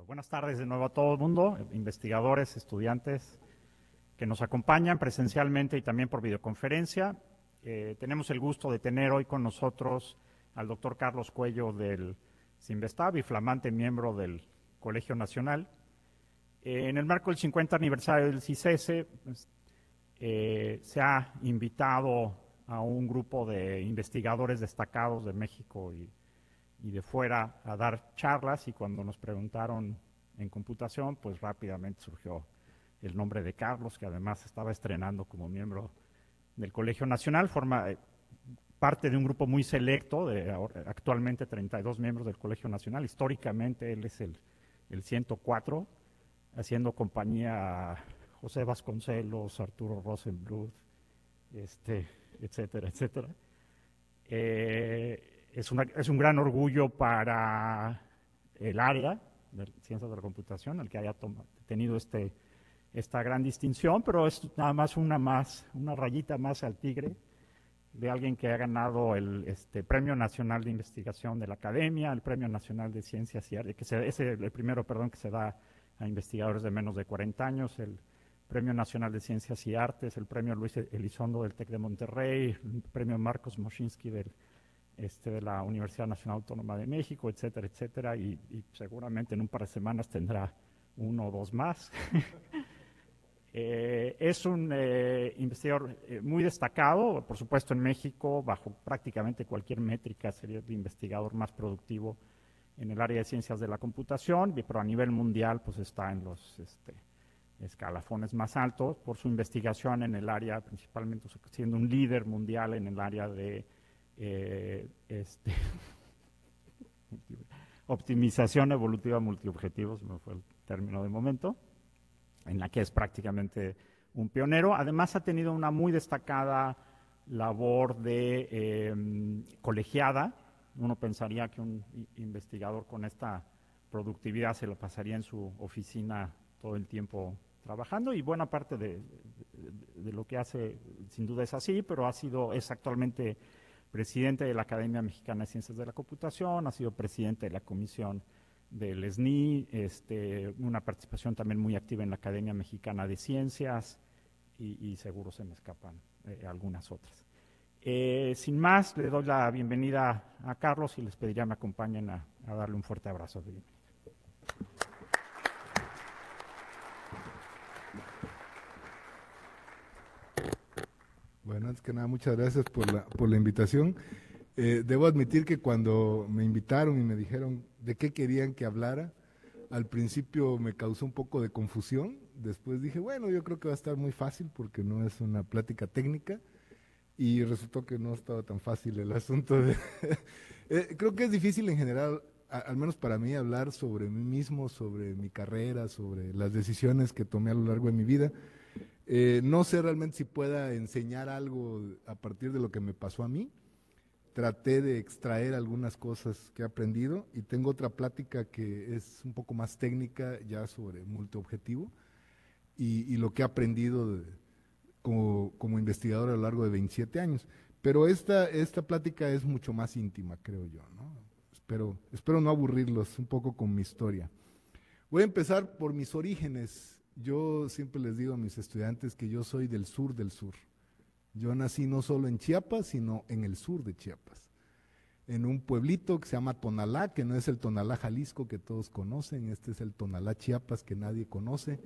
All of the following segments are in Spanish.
Buenas tardes de nuevo a todo el mundo, investigadores, estudiantes que nos acompañan presencialmente y también por videoconferencia. Tenemos el gusto de tener hoy con nosotros al doctor Carlos Cuello del CINVESTAB y flamante miembro del Colegio Nacional. En el marco del 50 aniversario del CICESE, se ha invitado a un grupo de investigadores destacados de México y de fuera a dar charlas, y cuando nos preguntaron en computación, pues rápidamente surgió el nombre de Carlos, que además estaba estrenando como miembro del Colegio Nacional, forma parte de un grupo muy selecto, de actualmente 32 miembros del Colegio Nacional. Históricamente él es el 104, haciendo compañía a José Vasconcelos, Arturo Rosenbluth, etcétera, etcétera. Es un gran orgullo para el área de ciencias de la computación, el que haya tenido esta gran distinción, pero es nada más una rayita más al tigre de alguien que ha ganado el Premio Nacional de Investigación de la Academia, el Premio Nacional de Ciencias y Artes, es el primero, perdón, que se da a investigadores de menos de 40 años, el Premio Nacional de Ciencias y Artes, el Premio Luis Elizondo del TEC de Monterrey, el Premio Marcos Moschinsky de la Universidad Nacional Autónoma de México, etcétera, etcétera, y seguramente en un par de semanas tendrá uno o dos más. Es un investigador muy destacado, por supuesto en México, bajo prácticamente cualquier métrica sería el investigador más productivo en el área de ciencias de la computación, pero a nivel mundial pues está en los escalafones más altos por su investigación en el área, principalmente siendo un líder mundial en el área de optimización evolutiva multiobjetivos, me fue el término de momento, en la que es prácticamente un pionero. Además ha tenido una muy destacada labor de colegiada. Uno pensaría que un investigador con esta productividad se lo pasaría en su oficina todo el tiempo trabajando, y buena parte de lo que hace sin duda es así, pero es actualmente presidente de la Academia Mexicana de Ciencias de la Computación, ha sido presidente de la comisión del SNI, una participación también muy activa en la Academia Mexicana de Ciencias, y seguro se me escapan algunas otras. Sin más, le doy la bienvenida a Carlos y les pediría me acompañen a darle un fuerte abrazo. Bueno, antes que nada, muchas gracias por la invitación. Debo admitir que cuando me invitaron y me dijeron de qué querían que hablara, al principio me causó un poco de confusión. Después dije, bueno, yo creo que va a estar muy fácil porque no es una plática técnica, y resultó que no estaba tan fácil el asunto. Creo que es difícil en general, al menos para mí, hablar sobre mí mismo, sobre mi carrera, sobre las decisiones que tomé a lo largo de mi vida. No sé realmente si pueda enseñar algo a partir de lo que me pasó a mí. Traté de extraer algunas cosas que he aprendido, y tengo otra plática que es un poco más técnica ya sobre multiobjetivo y lo que he aprendido como investigador a lo largo de 27 años. Pero esta plática es mucho más íntima, creo yo, ¿no? Espero no aburrirlos un poco con mi historia. Voy a empezar por mis orígenes. Yo siempre les digo a mis estudiantes que yo soy del sur del sur. Yo nací no solo en Chiapas, sino en el sur de Chiapas, en un pueblito que se llama Tonalá, que no es el Tonalá Jalisco que todos conocen, este es el Tonalá Chiapas que nadie conoce,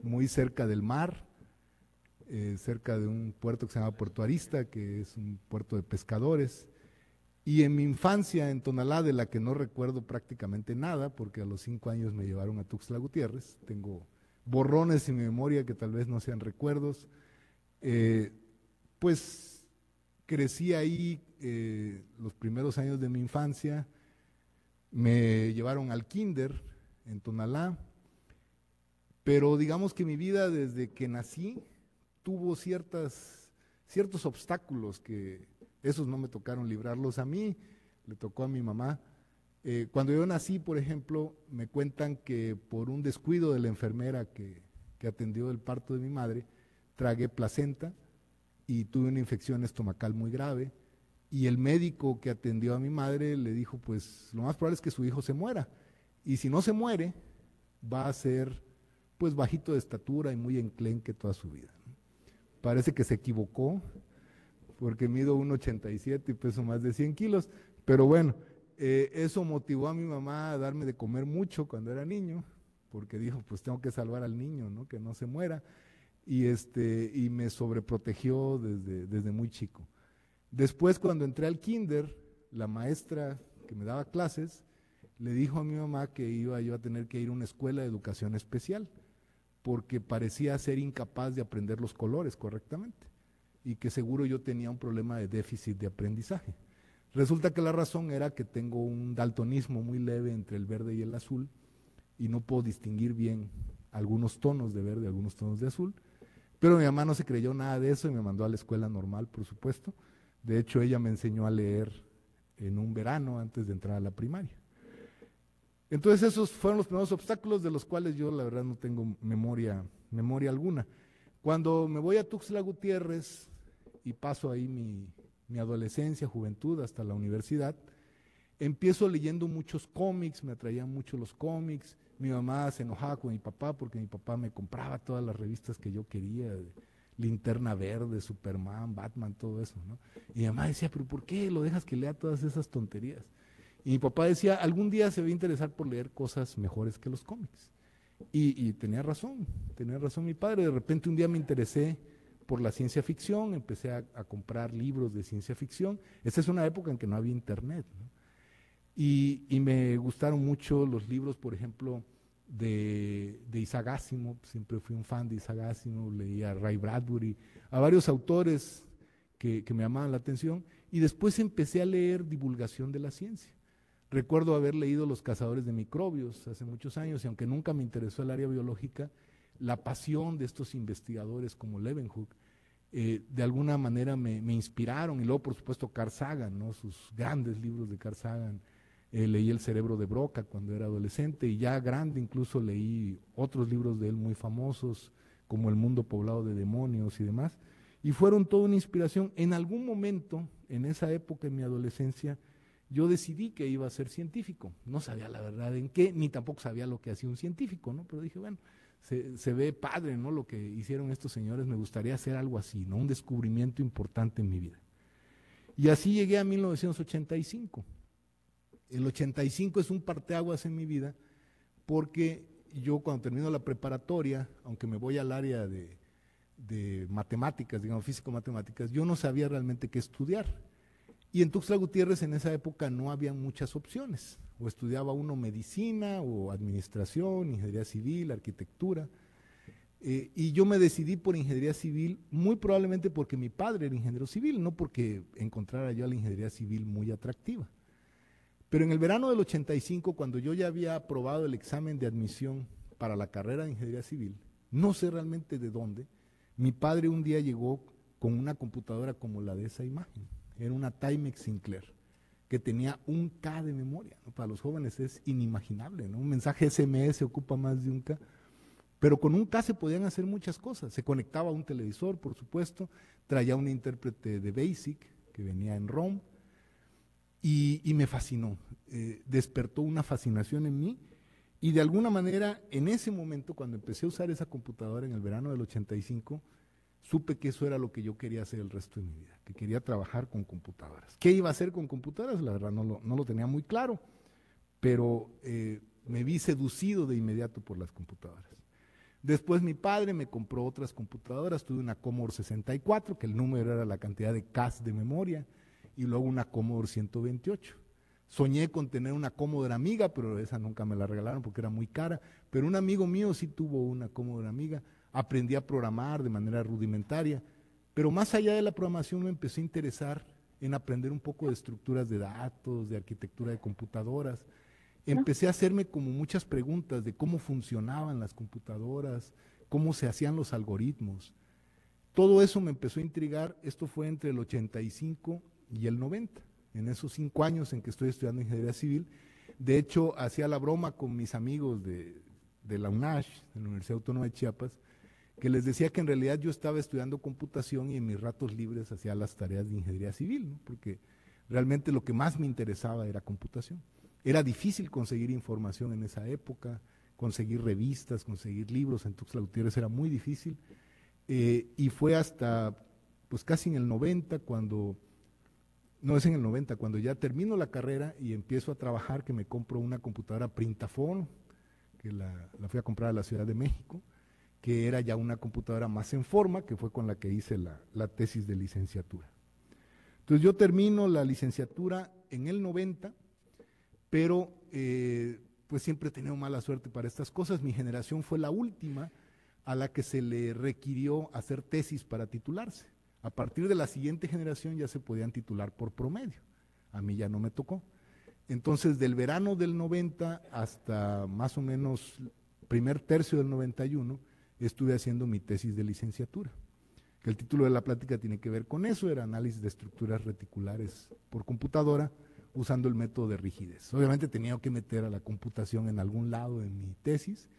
muy cerca del mar, cerca de un puerto que se llama Puerto Arista, que es un puerto de pescadores. Y en mi infancia en Tonalá, de la que no recuerdo prácticamente nada, porque a los 5 años me llevaron a Tuxtla Gutiérrez, tengo borrones en mi memoria que tal vez no sean recuerdos, pues crecí ahí los primeros años de mi infancia. Me llevaron al kinder en Tonalá, pero digamos que mi vida desde que nací tuvo ciertos obstáculos que esos no me tocaron librarlos a mí, le tocó a mi mamá. Cuando yo nací, por ejemplo, me cuentan que por un descuido de la enfermera que atendió el parto de mi madre, tragué placenta y tuve una infección estomacal muy grave, y el médico que atendió a mi madre le dijo, pues lo más probable es que su hijo se muera, y si no se muere, va a ser pues bajito de estatura y muy enclenque toda su vida, ¿no? Parece que se equivocó, porque mido 1,87 y peso más de 100 kilos, pero bueno, eso motivó a mi mamá a darme de comer mucho cuando era niño, porque dijo, pues tengo que salvar al niño, ¿no? Que no se muera, y me sobreprotegió desde muy chico. Después, cuando entré al kinder, la maestra que me daba clases le dijo a mi mamá que iba yo a tener que ir a una escuela de educación especial, porque parecía ser incapaz de aprender los colores correctamente y que seguro yo tenía un problema de déficit de aprendizaje. Resulta que la razón era que tengo un daltonismo muy leve entre el verde y el azul y no puedo distinguir bien algunos tonos de verde, algunos tonos de azul, pero mi mamá no se creyó nada de eso y me mandó a la escuela normal, por supuesto. De hecho, ella me enseñó a leer en un verano antes de entrar a la primaria. Entonces esos fueron los primeros obstáculos de los cuales yo la verdad no tengo memoria alguna. Cuando me voy a Tuxtla Gutiérrez y paso ahí mi adolescencia, juventud, hasta la universidad, empiezo leyendo muchos cómics, me atraían mucho los cómics. Mi mamá se enojaba con mi papá porque mi papá me compraba todas las revistas que yo quería, Linterna Verde, Superman, Batman, todo eso, ¿no? Y mi mamá decía, pero ¿por qué lo dejas que lea todas esas tonterías? Y mi papá decía, algún día se va a interesar por leer cosas mejores que los cómics. Y tenía razón mi padre. De repente un día me interesé por la ciencia ficción, empecé a comprar libros de ciencia ficción. Esa es una época en que no había internet, ¿no? Y me gustaron mucho los libros, por ejemplo, de Isaac Asimov. Siempre fui un fan de Isaac Asimov, leía a Ray Bradbury, a varios autores que me llamaban la atención. Y después empecé a leer divulgación de la ciencia. Recuerdo haber leído Los cazadores de microbios hace muchos años, y aunque nunca me interesó el área biológica, la pasión de estos investigadores como Leeuwenhoek de alguna manera me inspiraron. Y luego, por supuesto, Carl Sagan, ¿no? Sus grandes libros de Carl Sagan. Leí El cerebro de Broca cuando era adolescente, y ya grande incluso leí otros libros de él muy famosos, como El mundo poblado de demonios y demás, y fueron toda una inspiración. En algún momento, en esa época, en mi adolescencia, yo decidí que iba a ser científico. No sabía la verdad en qué, ni tampoco sabía lo que hacía un científico, ¿no? Pero dije, bueno, se ve padre, ¿no? Lo que hicieron estos señores, me gustaría hacer algo así, ¿no? Un descubrimiento importante en mi vida. Y así llegué a 1985. El 85 es un parteaguas en mi vida, porque yo cuando termino la preparatoria, aunque me voy al área de matemáticas, digamos, físico-matemáticas, yo no sabía realmente qué estudiar. Y en Tuxtla Gutiérrez en esa época no había muchas opciones. O estudiaba uno medicina, o administración, ingeniería civil, arquitectura. Y yo me decidí por ingeniería civil, muy probablemente porque mi padre era ingeniero civil, no porque encontrara yo a la ingeniería civil muy atractiva. Pero en el verano del 85, cuando yo ya había aprobado el examen de admisión para la carrera de ingeniería civil, no sé realmente de dónde, mi padre un día llegó con una computadora como la de esa imagen. Era una Timex Sinclair, que tenía 1K de memoria, ¿no? Para los jóvenes es inimaginable, ¿no? Un mensaje SMS ocupa más de 1K, pero con 1K se podían hacer muchas cosas. Se conectaba a un televisor, por supuesto, traía un intérprete de BASIC que venía en ROM, y me fascinó. Despertó una fascinación en mí, y de alguna manera en ese momento, cuando empecé a usar esa computadora en el verano del 85, supe que eso era lo que yo quería hacer el resto de mi vida, que quería trabajar con computadoras. ¿Qué iba a hacer con computadoras? La verdad no lo tenía muy claro, pero me vi seducido de inmediato por las computadoras. Después mi padre me compró otras computadoras. Tuve una Commodore 64, que el número era la cantidad de Ks de memoria, y luego una Commodore 128. Soñé con tener una Commodore Amiga, pero esa nunca me la regalaron porque era muy cara. Pero un amigo mío sí tuvo una Commodore Amiga. Aprendí a programar de manera rudimentaria, pero más allá de la programación me empecé a interesar en aprender un poco de estructuras de datos, de arquitectura de computadoras. Empecé a hacerme como muchas preguntas de cómo funcionaban las computadoras, cómo se hacían los algoritmos. Todo eso me empezó a intrigar. Esto fue entre el 85 y el 90, en esos 5 años en que estoy estudiando ingeniería civil. De hecho, hacía la broma con mis amigos de la UNACH, de la Universidad Autónoma de Chiapas, que les decía que en realidad yo estaba estudiando computación y en mis ratos libres hacía las tareas de ingeniería civil, ¿no? Porque realmente lo que más me interesaba era computación. Era difícil conseguir información en esa época, conseguir revistas, conseguir libros en Tuxtla Gutiérrez era muy difícil. Y fue hasta, pues casi en el 90, no es en el 90, cuando ya termino la carrera y empiezo a trabajar, que me compro una computadora Printafon, que la fui a comprar a la Ciudad de México, que era ya una computadora más en forma, que fue con la que hice la tesis de licenciatura. Entonces yo termino la licenciatura en el 90, pero pues siempre he tenido mala suerte para estas cosas. Mi generación fue la última a la que se le requirió hacer tesis para titularse. A partir de la siguiente generación ya se podían titular por promedio. A mí ya no me tocó. Entonces, del verano del 90 hasta más o menos primer tercio del 91, estuve haciendo mi tesis de licenciatura. El título de la plática tiene que ver con eso, era análisis de estructuras reticulares por computadora, usando el método de rigidez. Obviamente tenía que meter a la computación en algún lado en mi tesis.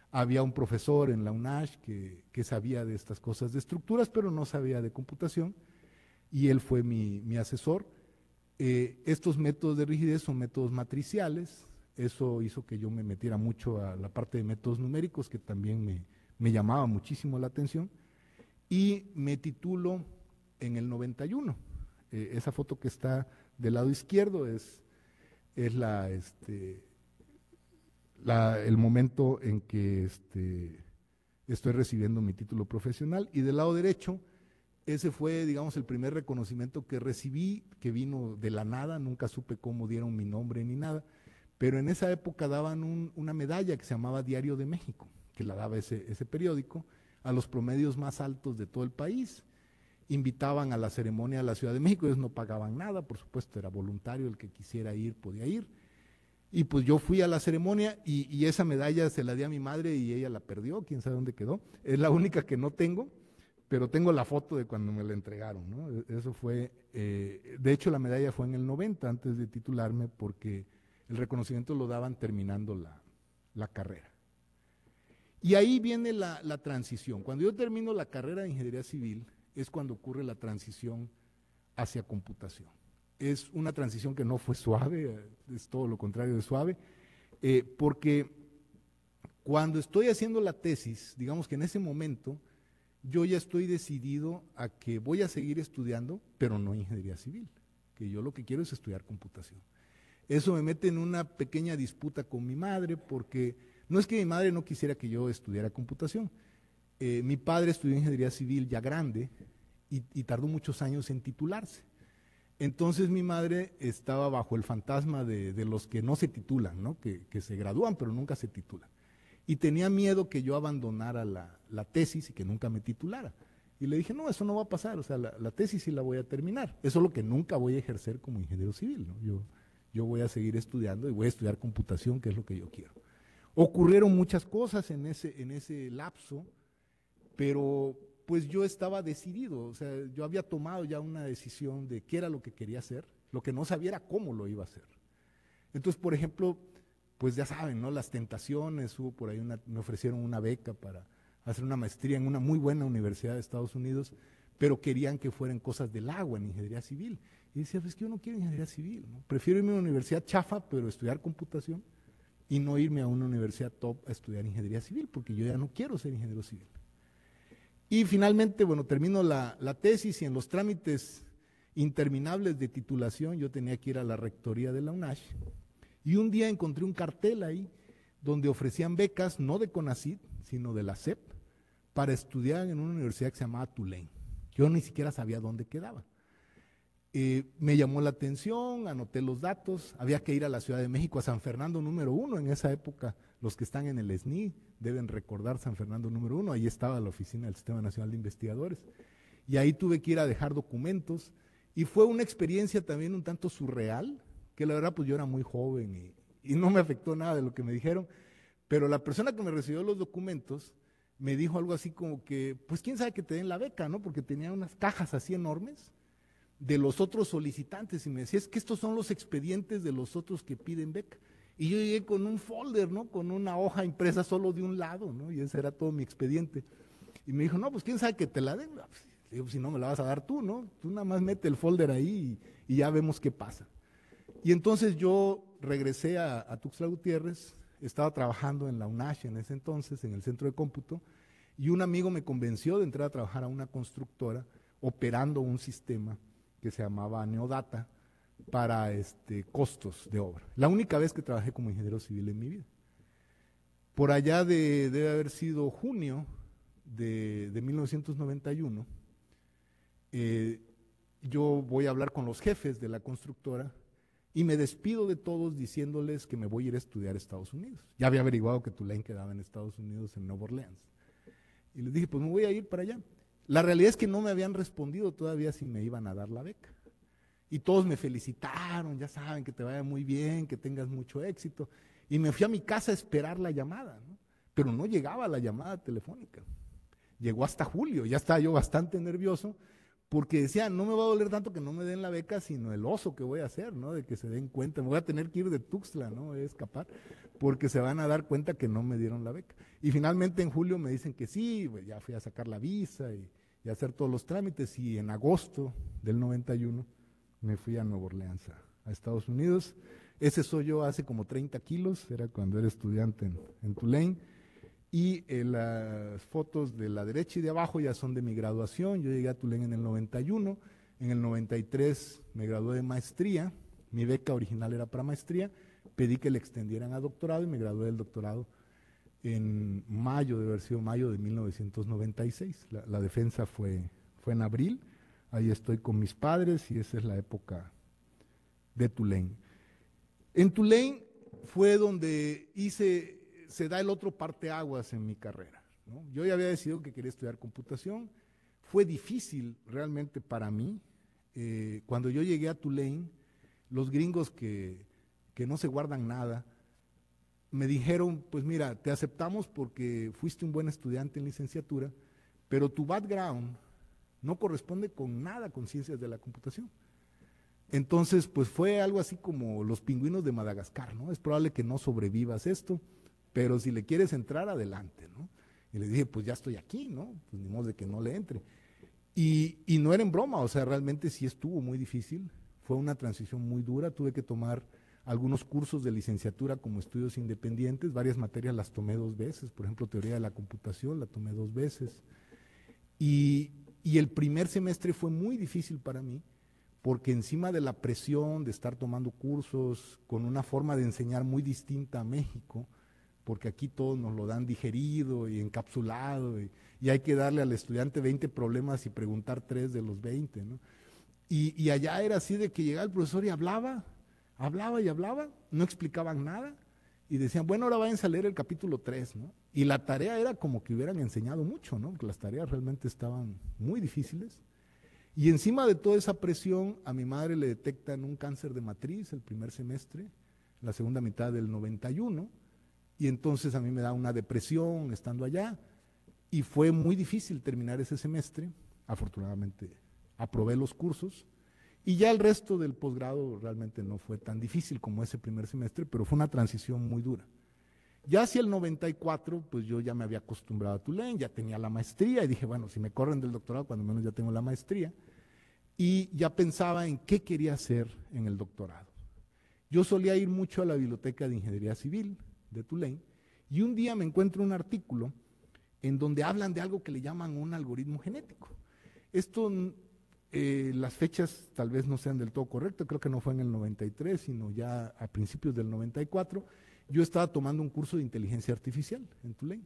Había un profesor en la UNACH que sabía de estas cosas de estructuras, pero no sabía de computación, y él fue mi asesor. Estos métodos de rigidez son métodos matriciales, eso hizo que yo me metiera mucho a la parte de métodos numéricos, que también me llamaba muchísimo la atención, y me titulo en el 91. Esa foto que está del lado izquierdo es el momento en que estoy recibiendo mi título profesional, y del lado derecho, ese fue, digamos, el primer reconocimiento que recibí, que vino de la nada, nunca supe cómo dieron mi nombre ni nada, pero en esa época daban una medalla que se llamaba Diario de México, que la daba ese periódico, a los promedios más altos de todo el país. Invitaban a la ceremonia a la Ciudad de México, ellos no pagaban nada, por supuesto era voluntario, el que quisiera ir podía ir. Y pues yo fui a la ceremonia y esa medalla se la di a mi madre y ella la perdió, quién sabe dónde quedó. Es la única que no tengo, pero tengo la foto de cuando me la entregaron, ¿no? Eso fue, de hecho la medalla fue en el 90 antes de titularme, porque el reconocimiento lo daban terminando la carrera. Y ahí viene la transición. Cuando yo termino la carrera de ingeniería civil es cuando ocurre la transición hacia computación. Es una transición que no fue suave, es todo lo contrario de suave, porque cuando estoy haciendo la tesis, digamos que en ese momento, yo ya estoy decidido a que voy a seguir estudiando, pero no ingeniería civil, que yo lo que quiero es estudiar computación. Eso me mete en una pequeña disputa con mi madre, porque no es que mi madre no quisiera que yo estudiara computación. Mi padre estudió ingeniería civil ya grande y tardó muchos años en titularse. Entonces mi madre estaba bajo el fantasma de los que no se titulan, ¿no? Que se gradúan pero nunca se titulan. Y tenía miedo que yo abandonara la tesis y que nunca me titulara. Y le dije, no, eso no va a pasar, o sea, la tesis sí la voy a terminar. Eso es lo que nunca voy a ejercer como ingeniero civil, ¿no? Yo voy a seguir estudiando y voy a estudiar computación, que es lo que yo quiero. Ocurrieron muchas cosas en ese lapso, pero pues yo estaba decidido, o sea, yo había tomado ya una decisión de qué era lo que quería hacer, lo que no sabía era cómo lo iba a hacer. Entonces, por ejemplo, pues ya saben, ¿no? Las tentaciones, hubo por ahí me ofrecieron una beca para hacer una maestría en una muy buena universidad de Estados Unidos, pero querían que fueran cosas del agua, en ingeniería civil. Y decía, pues que yo no quiero ingeniería civil, ¿no? Prefiero irme a una universidad chafa, pero estudiar computación, y no irme a una universidad top a estudiar ingeniería civil, porque yo ya no quiero ser ingeniero civil. Y finalmente, bueno, termino la tesis y en los trámites interminables de titulación yo tenía que ir a la rectoría de la UNACH, y un día encontré un cartel ahí donde ofrecían becas, no de CONACYT, sino de la SEP, para estudiar en una universidad que se llamaba Tulane. Yo ni siquiera sabía dónde quedaba. Me llamó la atención, anoté los datos, había que ir a la Ciudad de México, a San Fernando número 1, en esa época los que están en el SNI deben recordar San Fernando número 1, ahí estaba la oficina del Sistema Nacional de Investigadores, y ahí tuve que ir a dejar documentos, y fue una experiencia también un tanto surreal, que la verdad pues yo era muy joven y no me afectó nada de lo que me dijeron, pero la persona que me recibió los documentos me dijo algo así como que, pues quién sabe que te den la beca, ¿no? Porque tenía unas cajas así enormes de los otros solicitantes y me decía, es que estos son los expedientes de los otros que piden beca. Y yo llegué con un folder, ¿no? Con una hoja impresa solo de un lado, ¿no? Y ese era todo mi expediente. Y me dijo, no, pues quién sabe que te la den. Le digo, si no me la vas a dar tú, ¿no? Tú nada más mete el folder ahí y ya vemos qué pasa. Y entonces yo regresé a Tuxtla Gutiérrez, estaba trabajando en la UNACH en ese entonces, en el centro de cómputo, y un amigo me convenció de entrar a trabajar a una constructora operando un sistema que se llamaba Neodata para costos de obra. La única vez que trabajé como ingeniero civil en mi vida. Por allá debe haber sido junio de 1991, yo voy a hablar con los jefes de la constructora y me despido de todos diciéndoles que me voy a ir a estudiar a Estados Unidos. Ya había averiguado que Tulane quedaba en Estados Unidos, en Nueva Orleans. Y les dije, pues me voy a ir para allá. La realidad es que no me habían respondido todavía si me iban a dar la beca. Y todos me felicitaron, ya saben, que te vaya muy bien, que tengas mucho éxito. Y me fui a mi casa a esperar la llamada, ¿no? Pero no llegaba la llamada telefónica. Llegó hasta julio, ya estaba yo bastante nervioso, porque decía, no me va a doler tanto que no me den la beca, sino el oso que voy a hacer, ¿no? De que se den cuenta, me voy a tener que ir de Tuxtla, ¿no? Voy a escapar, porque se van a dar cuenta que no me dieron la beca. Y finalmente en julio me dicen que sí, pues ya fui a sacar la visa y a hacer todos los trámites, y en agosto del 91 me fui a Nueva Orleans, a Estados Unidos. Ese soy yo hace como 30 kilos, era cuando era estudiante en Tulane. Y las fotos de la derecha y de abajo ya son de mi graduación. Yo llegué a Tulane en el 91, en el 93 me gradué de maestría, mi beca original era para maestría, pedí que le extendieran a doctorado y me gradué del doctorado en mayo, debe haber sido mayo de 1996. La defensa fue en abril, ahí estoy con mis padres y esa es la época de Tulane. En Tulane fue donde se da el otro parteaguas en mi carrera, ¿no? Yo ya había decidido que quería estudiar computación. Fue difícil realmente para mí. Cuando yo llegué a Tulane, los gringos que no se guardan nada, me dijeron, pues mira, te aceptamos porque fuiste un buen estudiante en licenciatura, pero tu background no corresponde con nada con ciencias de la computación. Entonces, pues fue algo así como los pingüinos de Madagascar, ¿no? Es probable que no sobrevivas esto, pero si le quieres entrar, adelante, ¿no? Y le dije, pues ya estoy aquí, ¿no? Pues ni modo de que no le entre. Y no era en broma, o sea, realmente sí estuvo muy difícil, fue una transición muy dura, tuve que tomar algunos cursos de licenciatura como estudios independientes, varias materias las tomé 2 veces, por ejemplo, teoría de la computación la tomé 2 veces. Y el primer semestre fue muy difícil para mí, porque encima de la presión de estar tomando cursos con una forma de enseñar muy distinta a México, porque aquí todos nos lo dan digerido y encapsulado, y hay que darle al estudiante 20 problemas y preguntar 3 de los 20, ¿no? Y allá era así de que llegaba el profesor y hablaba y hablaba, no explicaban nada, y decían, bueno, ahora váyanse a leer el capítulo 3, ¿no? Y la tarea era como que hubieran enseñado mucho, ¿no? Porque las tareas realmente estaban muy difíciles. Y encima de toda esa presión, a mi madre le detectan un cáncer de matriz el primer semestre, la segunda mitad del 91, y entonces a mí me da una depresión estando allá, y fue muy difícil terminar ese semestre. Afortunadamente aprobé los cursos, y ya el resto del posgrado realmente no fue tan difícil como ese primer semestre, pero fue una transición muy dura. Ya hacia el 94, pues yo ya me había acostumbrado a Tulane, ya tenía la maestría, y dije, bueno, si me corren del doctorado, cuando menos ya tengo la maestría, y ya pensaba en qué quería hacer en el doctorado. Yo solía ir mucho a la Biblioteca de Ingeniería Civil de Tulane, y un día me encuentro un artículo en donde hablan de algo que le llaman un algoritmo genético. Esto, las fechas tal vez no sean del todo correctas, creo que no fue en el 93, sino ya a principios del 94. Yo estaba tomando un curso de inteligencia artificial en Tulane,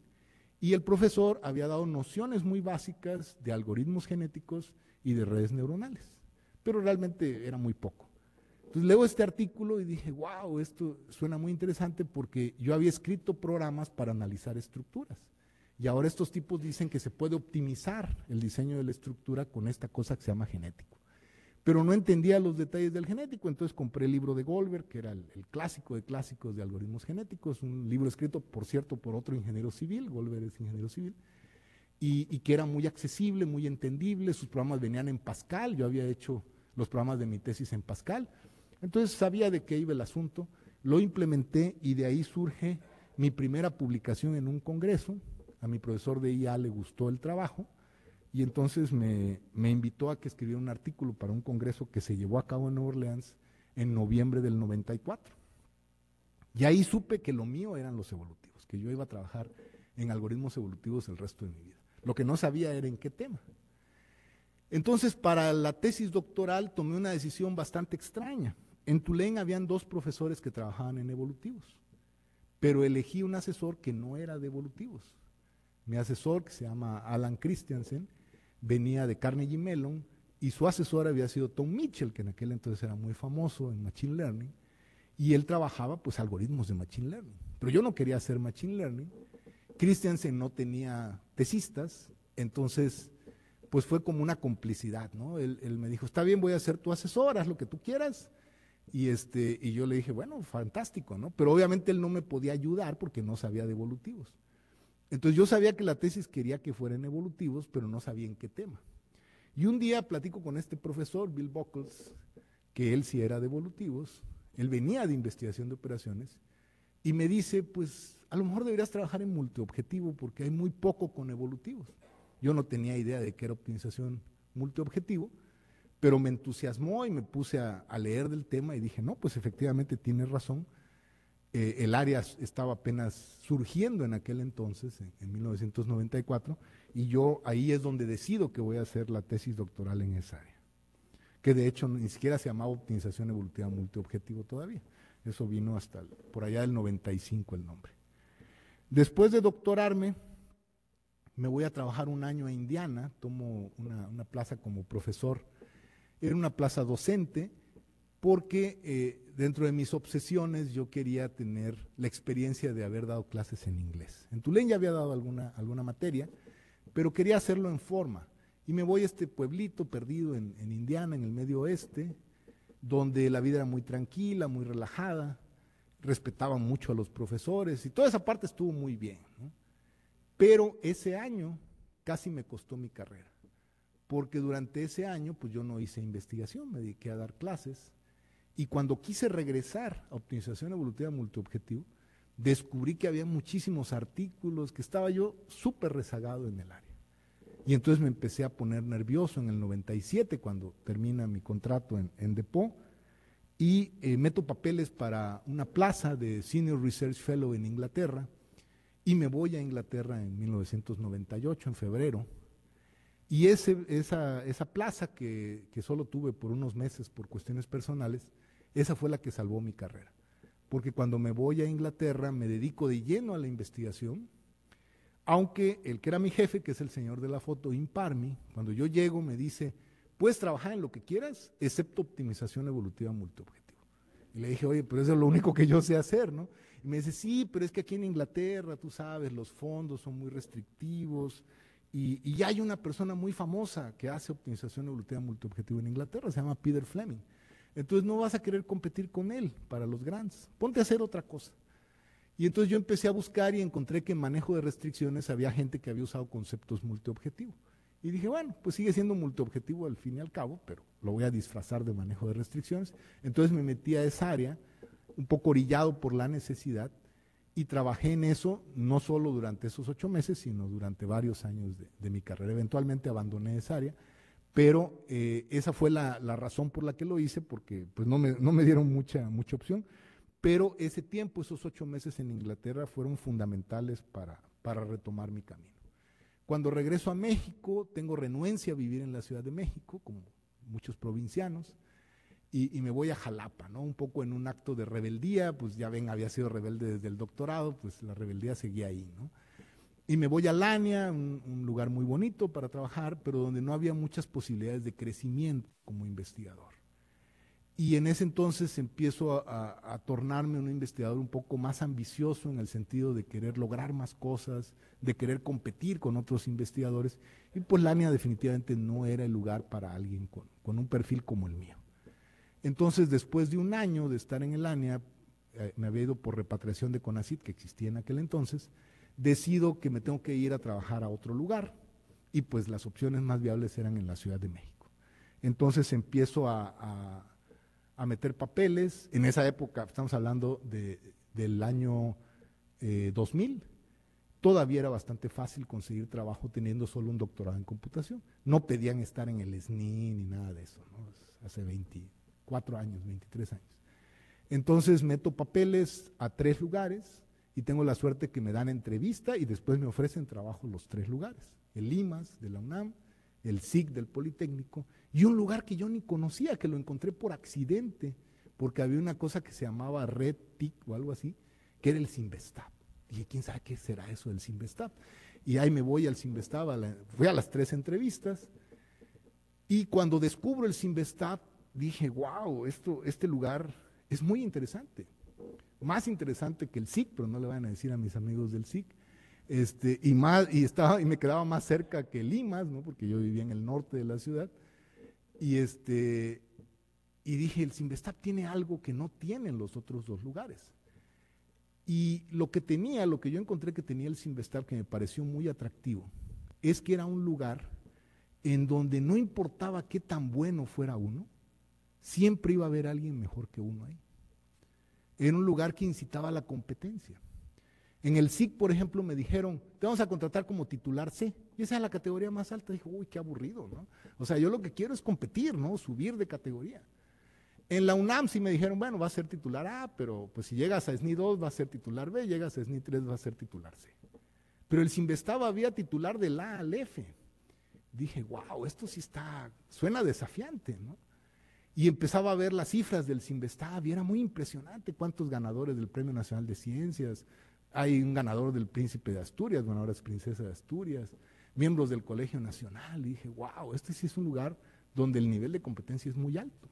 y el profesor había dado nociones muy básicas de algoritmos genéticos y de redes neuronales, pero realmente era muy poco. Entonces leo este artículo y dije, wow, esto suena muy interesante, porque yo había escrito programas para analizar estructuras, y ahora estos tipos dicen que se puede optimizar el diseño de la estructura con esta cosa que se llama genético. Pero no entendía los detalles del genético, entonces compré el libro de Goldberg, que era el clásico de clásicos de algoritmos genéticos, un libro escrito, por cierto, por otro ingeniero civil, Goldberg es ingeniero civil, y que era muy accesible, muy entendible. Sus programas venían en Pascal, yo había hecho los programas de mi tesis en Pascal, entonces sabía de qué iba el asunto, lo implementé, y de ahí surge mi primera publicación en un congreso. A mi profesor de IA le gustó el trabajo, y entonces me invitó a que escribiera un artículo para un congreso que se llevó a cabo en Nueva Orleans en noviembre del 94. Y ahí supe que lo mío eran los evolutivos, que yo iba a trabajar en algoritmos evolutivos el resto de mi vida. Lo que no sabía era en qué tema. Entonces, para la tesis doctoral tomé una decisión bastante extraña. En Tulane habían 2 profesores que trabajaban en evolutivos, pero elegí un asesor que no era de evolutivos. Mi asesor, que se llama Alan Christiansen, venía de Carnegie Mellon y su asesor había sido Tom Mitchell, que en aquel entonces era muy famoso en Machine Learning, y él trabajaba pues algoritmos de Machine Learning. Pero yo no quería hacer Machine Learning. Christiansen no tenía tesistas, entonces pues fue como una complicidad, ¿no? Él me dijo, está bien, voy a ser tu asesor, haz lo que tú quieras. Y yo le dije, bueno, fantástico, ¿no? Pero obviamente él no me podía ayudar porque no sabía de evolutivos. Entonces yo sabía que la tesis quería que fueran evolutivos, pero no sabía en qué tema. Y un día platico con este profesor, Bill Buckles, que él sí era de evolutivos, él venía de investigación de operaciones, y me dice, pues a lo mejor deberías trabajar en multiobjetivo porque hay muy poco con evolutivos. Yo no tenía idea de qué era optimización multiobjetivo, pero me entusiasmó y me puse a leer del tema y dije, no, pues efectivamente tienes razón. El área estaba apenas surgiendo en aquel entonces, en 1994, y yo ahí es donde decido que voy a hacer la tesis doctoral en esa área, que de hecho ni siquiera se llamaba optimización evolutiva multiobjetivo todavía. Eso vino hasta por allá del 95 el nombre. Después de doctorarme, me voy a trabajar un año a Indiana, tomo una plaza como profesor. Era una plaza docente porque dentro de mis obsesiones yo quería tener la experiencia de haber dado clases en inglés. En Tulane ya había dado alguna materia, pero quería hacerlo en forma. Y me voy a este pueblito perdido en Indiana, en el medio oeste, donde la vida era muy tranquila, muy relajada, respetaban mucho a los profesores y toda esa parte estuvo muy bien, ¿no? Pero ese año casi me costó mi carrera, porque durante ese año pues yo no hice investigación, me dediqué a dar clases y cuando quise regresar a optimización evolutiva multiobjetivo, descubrí que había muchísimos artículos, que estaba yo súper rezagado en el área. Y entonces me empecé a poner nervioso en el 97 cuando termina mi contrato en DePauw y meto papeles para una plaza de Senior Research Fellow en Inglaterra y me voy a Inglaterra en 1998, en febrero. Y esa plaza que solo tuve por unos meses por cuestiones personales, esa fue la que salvó mi carrera. Porque cuando me voy a Inglaterra me dedico de lleno a la investigación, aunque el que era mi jefe, que es el señor de la foto, Imparmi, cuando yo llego me dice, puedes trabajar en lo que quieras, excepto optimización evolutiva multiobjetivo. Y le dije, oye, pero eso es lo único que yo sé hacer, ¿no? Y me dice, sí, pero es que aquí en Inglaterra, tú sabes, los fondos son muy restrictivos y ya hay una persona muy famosa que hace optimización evolutiva multiobjetivo en Inglaterra, se llama Peter Fleming. Entonces no vas a querer competir con él para los grants, ponte a hacer otra cosa. Y entonces yo empecé a buscar y encontré que en manejo de restricciones había gente que había usado conceptos multiobjetivo. Y dije, bueno, pues sigue siendo multiobjetivo al fin y al cabo, pero lo voy a disfrazar de manejo de restricciones. Entonces me metí a esa área, un poco orillado por la necesidad, y trabajé en eso no solo durante esos 8 meses, sino durante varios años de mi carrera. Eventualmente abandoné esa área, pero esa fue la razón por la que lo hice, porque pues no me dieron mucha opción. Pero ese tiempo, esos 8 meses en Inglaterra, fueron fundamentales para retomar mi camino. Cuando regreso a México, tengo renuencia a vivir en la Ciudad de México, como muchos provincianos, y me voy a Jalapa, ¿no? Un poco en un acto de rebeldía, pues ya ven, había sido rebelde desde el doctorado, pues la rebeldía seguía ahí, ¿no? Y me voy a Lania, un lugar muy bonito para trabajar, pero donde no había muchas posibilidades de crecimiento como investigador. Y en ese entonces empiezo a tornarme un investigador un poco más ambicioso en el sentido de querer lograr más cosas, de querer competir con otros investigadores. Y pues Lania definitivamente no era el lugar para alguien con un perfil como el mío. Entonces, después de un año de estar en el Lania, me había ido por repatriación de CONACYT, que existía en aquel entonces, decido que me tengo que ir a trabajar a otro lugar. Y pues las opciones más viables eran en la Ciudad de México. Entonces empiezo a meter papeles. En esa época, estamos hablando del año 2000, todavía era bastante fácil conseguir trabajo teniendo solo un doctorado en computación. No pedían estar en el SNI ni nada de eso, ¿no? Hace 24 años, 23 años. Entonces meto papeles a 3 lugares y tengo la suerte que me dan entrevista y después me ofrecen trabajo los 3 lugares. El IMAS de la UNAM, el SIC del Politécnico y un lugar que yo ni conocía, que lo encontré por accidente, porque había una cosa que se llamaba Red TIC o algo así, que era el Cinvestav. Dije, ¿quién sabe qué será eso del Cinvestav? Y ahí me voy al Cinvestav, fui a las 3 entrevistas y cuando descubro el Cinvestav dije, wow, este lugar es muy interesante, más interesante que el SIC, pero no le van a decir a mis amigos del SIC. Y me quedaba más cerca que Limas, ¿no? Porque yo vivía en el norte de la ciudad, y dije, el Cinvestav tiene algo que no tienen los otros 2 lugares. Y lo que yo encontré que tenía el Cinvestav, que me pareció muy atractivo, es que era un lugar en donde no importaba qué tan bueno fuera uno, siempre iba a haber alguien mejor que uno ahí. Era un lugar que incitaba a la competencia. En el SIC, por ejemplo, me dijeron, te vamos a contratar como titular C. Y esa es la categoría más alta. Dije, uy, qué aburrido, ¿no? O sea, yo lo que quiero es competir, ¿no? Subir de categoría. En la UNAM sí me dijeron, bueno, va a ser titular A, pero pues si llegas a SNI 2 va a ser titular B, llegas a SNI 3 va a ser titular C. Pero el Cinvestav había titular del A al F. Dije, wow, esto sí suena desafiante, ¿no? Y empezaba a ver las cifras del Cinvestav y era muy impresionante cuántos ganadores del Premio Nacional de Ciencias. Hay un ganador del Príncipe de Asturias, bueno, ahora es Princesa de Asturias, miembros del Colegio Nacional. Y dije, wow, este sí es un lugar donde el nivel de competencia es muy alto.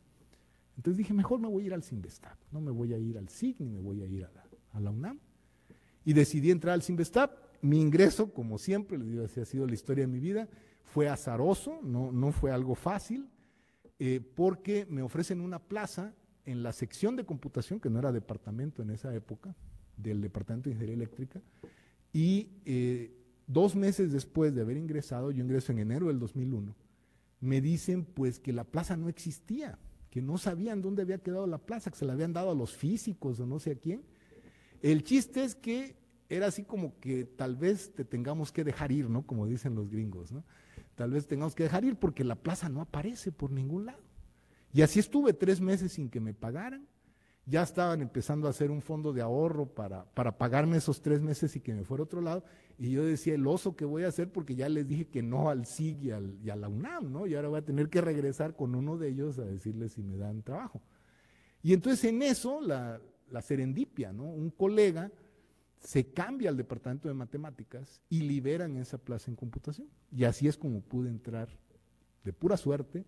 Entonces dije, mejor me voy a ir al Cinvestav, no me voy a ir al SIC ni me voy a ir a la UNAM. Y decidí entrar al Cinvestav. Mi ingreso, como siempre, les digo, así ha sido la historia de mi vida, fue azaroso, no fue algo fácil, porque me ofrecen una plaza en la sección de computación, que no era departamento en esa época, del Departamento de Ingeniería Eléctrica, y 2 meses después de haber ingresado, yo ingreso en enero del 2001, me dicen pues que la plaza no existía, que no sabían dónde había quedado la plaza, que se la habían dado a los físicos o no sé a quién. El chiste es que era así como que tal vez te tengamos que dejar ir, ¿no? Como dicen los gringos, ¿no? Tal vez tengamos que dejar ir porque la plaza no aparece por ningún lado. Y así estuve 3 meses sin que me pagaran. Ya estaban empezando a hacer un fondo de ahorro para pagarme esos 3 meses y que me fuera a otro lado. Y yo decía, el oso que voy a hacer, porque ya les dije que no al SIG y a la UNAM, ¿no? Y ahora voy a tener que regresar con uno de ellos a decirles si me dan trabajo. Y entonces en eso, la serendipia, ¿no? Un colega se cambia al departamento de matemáticas y liberan esa plaza en computación. Y así es como pude entrar de pura suerte,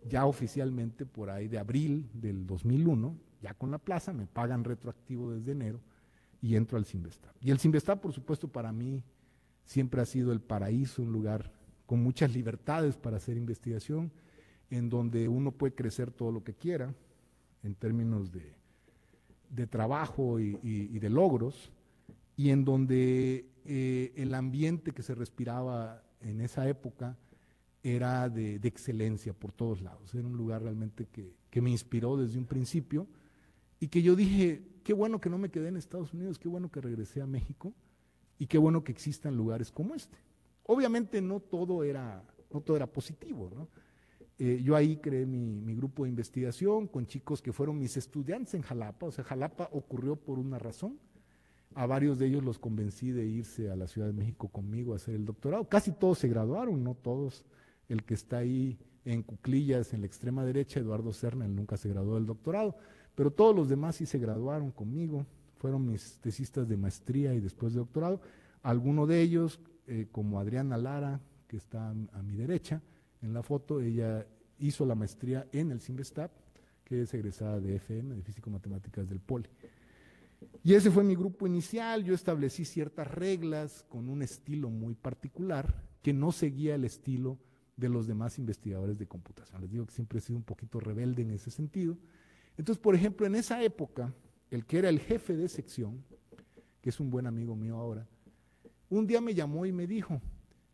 ya oficialmente por ahí de abril del 2001, ya con la plaza, me pagan retroactivo desde enero y entro al Cinvestav. Y el Cinvestav, por supuesto, para mí siempre ha sido el paraíso, un lugar con muchas libertades para hacer investigación, en donde uno puede crecer todo lo que quiera, en términos de trabajo y de logros, y en donde el ambiente que se respiraba en esa época era de excelencia por todos lados. Era un lugar realmente que me inspiró desde un principio y que yo dije, qué bueno que no me quedé en Estados Unidos, qué bueno que regresé a México y qué bueno que existan lugares como este. Obviamente no todo era positivo, ¿no? Yo ahí creé mi grupo de investigación con chicos que fueron mis estudiantes en Jalapa. O sea, Jalapa ocurrió por una razón. A varios de ellos los convencí de irse a la Ciudad de México conmigo a hacer el doctorado. Casi todos se graduaron, no todos. El que está ahí en cuclillas, en la extrema derecha, Eduardo Serna, él nunca se graduó del doctorado, pero todos los demás sí se graduaron conmigo. Fueron mis tesistas de maestría y después de doctorado. Algunos de ellos, como Adriana Lara, que está a mi derecha en la foto, ella hizo la maestría en el Cinvestav, que es egresada de FM, de Físico-Matemáticas del Poli. Y ese fue mi grupo inicial. Yo establecí ciertas reglas con un estilo muy particular que no seguía el estilo de los demás investigadores de computación. Les digo que siempre he sido un poquito rebelde en ese sentido. Entonces, por ejemplo, en esa época, el que era el jefe de sección, que es un buen amigo mío ahora, un día me llamó y me dijo,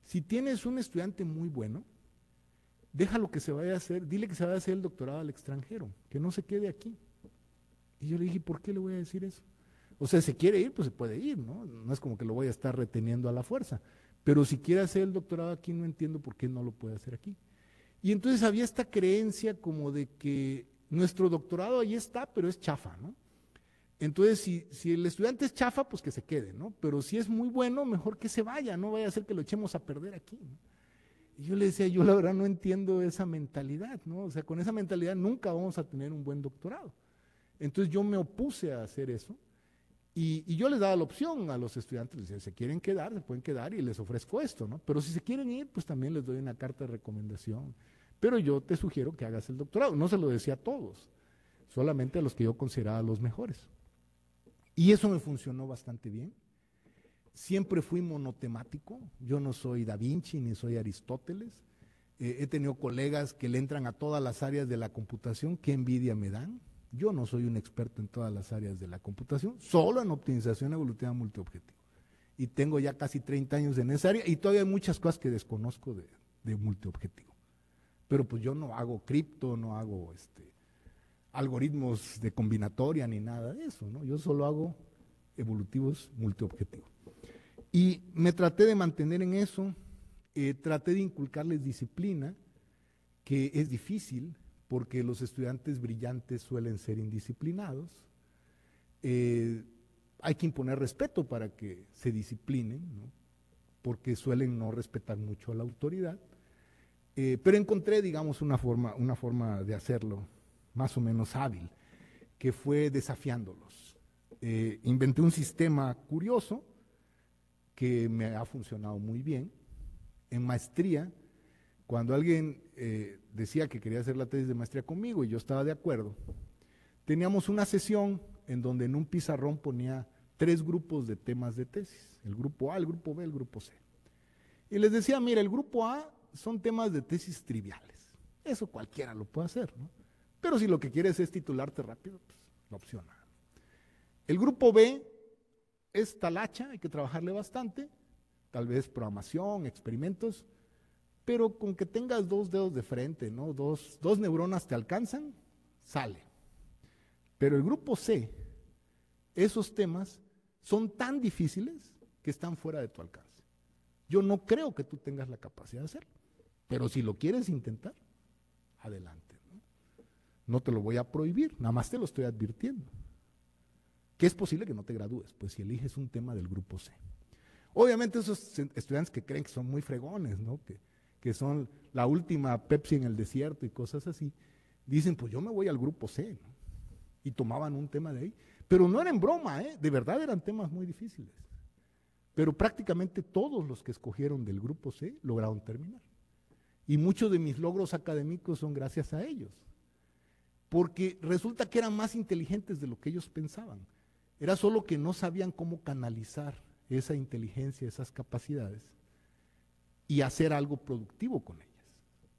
si tienes un estudiante muy bueno, déjalo que se vaya a hacer, dile que se vaya a hacer el doctorado al extranjero, que no se quede aquí. Y yo le dije, ¿por qué le voy a decir eso? O sea, si quiere ir, pues se puede ir, ¿no? No es como que lo voy a estar reteniendo a la fuerza. Pero si quiere hacer el doctorado aquí, no entiendo por qué no lo puede hacer aquí. Y entonces había esta creencia como de que nuestro doctorado ahí está, pero es chafa, ¿no? Entonces, si el estudiante es chafa, pues que se quede, ¿no? Pero si es muy bueno, mejor que se vaya, no vaya a ser que lo echemos a perder aquí, ¿no? Y yo le decía, yo la verdad no entiendo esa mentalidad, ¿no? O sea, con esa mentalidad nunca vamos a tener un buen doctorado. Entonces yo me opuse a hacer eso y yo les daba la opción a los estudiantes, les decía, se quieren quedar, se pueden quedar y les ofrezco esto, ¿no? Pero si se quieren ir, pues también les doy una carta de recomendación. Pero yo te sugiero que hagas el doctorado. No se lo decía a todos, solamente a los que yo consideraba los mejores. Y eso me funcionó bastante bien. Siempre fui monotemático, yo no soy Da Vinci ni soy Aristóteles. He tenido colegas que le entran a todas las áreas de la computación, qué envidia me dan. Yo no soy un experto en todas las áreas de la computación, solo en optimización evolutiva multiobjetivo. Y tengo ya casi 30 años en esa área y todavía hay muchas cosas que desconozco de multiobjetivo. Pero pues yo no hago cripto, no hago algoritmos de combinatoria ni nada de eso, ¿no? Yo solo hago evolutivos multiobjetivos. Y me traté de mantener en eso, traté de inculcarles disciplina, que es difícil porque los estudiantes brillantes suelen ser indisciplinados. Hay que imponer respeto para que se disciplinen, ¿no? Porque suelen no respetar mucho a la autoridad. Pero encontré, digamos, una forma de hacerlo más o menos hábil, que fue desafiándolos. Inventé un sistema curioso que me ha funcionado muy bien. En maestría, cuando alguien decía que quería hacer la tesis de maestría conmigo y yo estaba de acuerdo, teníamos una sesión en donde en un pizarrón ponía 3 grupos de temas de tesis, el grupo A, el grupo B, el grupo C. Y les decía, mira, el grupo A son temas de tesis triviales, eso cualquiera lo puede hacer, ¿no? Pero si lo que quieres es titularte rápido, pues la opción A. El grupo B es talacha, hay que trabajarle bastante, tal vez programación, experimentos, pero con que tengas 2 dedos de frente, ¿no? Dos neuronas te alcanzan, sale. Pero el grupo C, esos temas son tan difíciles que están fuera de tu alcance. Yo no creo que tú tengas la capacidad de hacerlo, pero si lo quieres intentar, adelante, ¿no? No te lo voy a prohibir, nada más te lo estoy advirtiendo. Que es posible que no te gradúes, pues si eliges un tema del grupo C. Obviamente esos estudiantes que creen que son muy fregones, ¿no? Que son la última Pepsi en el desierto y cosas así, dicen, pues yo me voy al grupo C, ¿no? Y tomaban un tema de ahí. Pero no era en broma, de verdad eran temas muy difíciles. Pero prácticamente todos los que escogieron del grupo C lograron terminar. Y muchos de mis logros académicos son gracias a ellos. Porque resulta que eran más inteligentes de lo que ellos pensaban. Era solo que no sabían cómo canalizar esa inteligencia, esas capacidades y hacer algo productivo con ellas,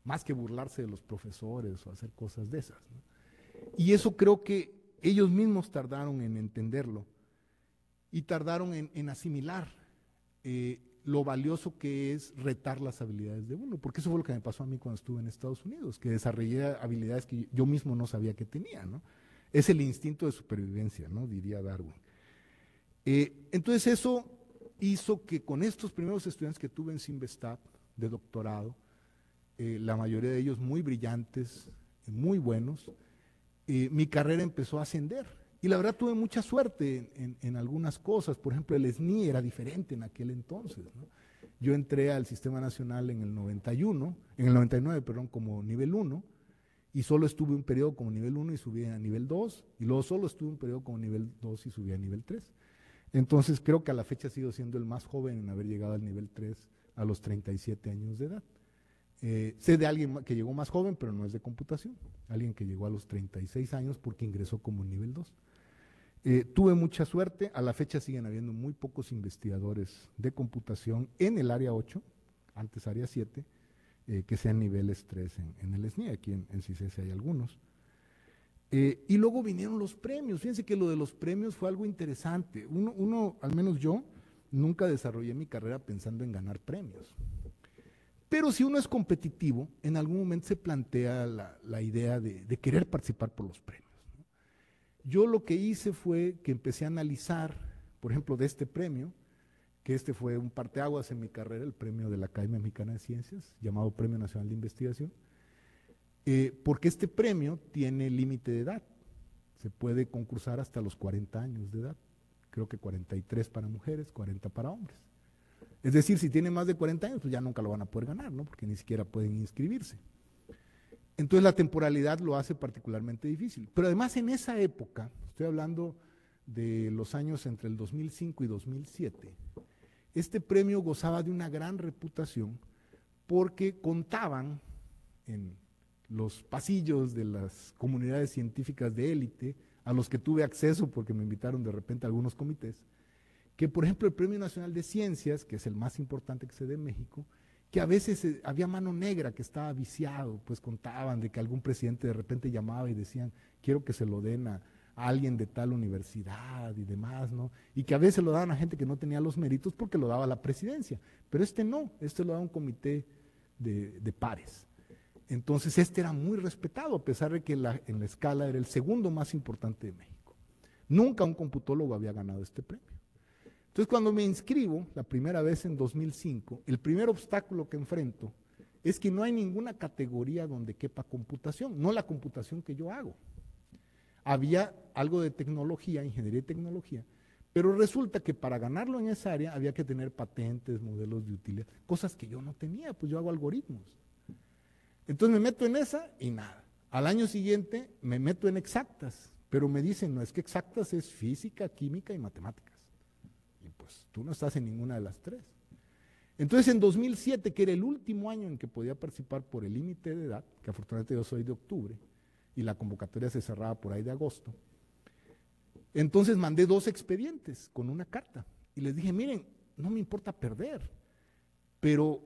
más que burlarse de los profesores o hacer cosas de esas, ¿no? Y eso creo que ellos mismos tardaron en entenderlo y tardaron en asimilar lo valioso que es retar las habilidades de uno, porque eso fue lo que me pasó a mí cuando estuve en Estados Unidos, que desarrollé habilidades que yo mismo no sabía que tenía, ¿no? Es el instinto de supervivencia, ¿no? Diría Darwin. Entonces eso hizo que con estos primeros estudiantes que tuve en Cinvestav de doctorado, la mayoría de ellos muy brillantes, muy buenos, mi carrera empezó a ascender. Y la verdad tuve mucha suerte en algunas cosas. Por ejemplo, el SNI era diferente en aquel entonces, ¿no? Yo entré al Sistema Nacional en el 99, perdón, como nivel 1, y solo estuve un periodo como nivel 1 y subí a nivel 2, y luego solo estuve un periodo como nivel 2 y subí a nivel 3. Entonces creo que a la fecha sigo siendo el más joven en haber llegado al nivel 3 a los 37 años de edad. Sé de alguien que llegó más joven, pero no es de computación, alguien que llegó a los 36 años porque ingresó como nivel 2. Tuve mucha suerte, a la fecha siguen habiendo muy pocos investigadores de computación en el área 8, antes área 7, que sean niveles 3 en el SNI, aquí en CICES hay algunos. Y luego vinieron los premios. Fíjense que lo de los premios fue algo interesante. Uno, al menos yo, nunca desarrollé mi carrera pensando en ganar premios. Pero si uno es competitivo, en algún momento se plantea la idea de querer participar por los premios, ¿no? Yo lo que hice fue que empecé a analizar, por ejemplo, de este premio, que este fue un parteaguas en mi carrera, el premio de la Academia Mexicana de Ciencias, llamado Premio Nacional de Investigación, porque este premio tiene límite de edad. Se puede concursar hasta los 40 años de edad. Creo que 43 para mujeres, 40 para hombres. Es decir, si tienen más de 40 años, pues ya nunca lo van a poder ganar, ¿no? Porque ni siquiera pueden inscribirse. Entonces la temporalidad lo hace particularmente difícil. Pero además en esa época, estoy hablando de los años entre el 2005 y 2007, este premio gozaba de una gran reputación porque contaban en los pasillos de las comunidades científicas de élite, a los que tuve acceso porque me invitaron de repente a algunos comités, que por ejemplo el Premio Nacional de Ciencias, que es el más importante que se dé en México, que a veces había mano negra, que estaba viciado, pues contaban de que algún presidente de repente llamaba y decían, quiero que se lo den a alguien de tal universidad y demás, ¿no? Y que a veces lo daban a gente que no tenía los méritos porque lo daba la presidencia, pero este no, este lo daba un comité de pares. Entonces este era muy respetado, a pesar de que en la escala era el segundo más importante de México. Nunca un computólogo había ganado este premio. Entonces cuando me inscribo, la primera vez en 2005, el primer obstáculo que enfrento es que no hay ninguna categoría donde quepa computación, no la computación que yo hago. Había algo de tecnología, ingeniería y tecnología, pero resulta que para ganarlo en esa área había que tener patentes, modelos de utilidad, cosas que yo no tenía, pues yo hago algoritmos. Entonces me meto en esa y nada. Al año siguiente me meto en exactas, pero me dicen, no, es que exactas es física, química y matemáticas. Y pues tú no estás en ninguna de las tres. Entonces en 2007, que era el último año en que podía participar por el límite de edad, que afortunadamente yo soy de octubre, y la convocatoria se cerraba por ahí de agosto, entonces mandé 2 expedientes con una carta y les dije, miren, no me importa perder, pero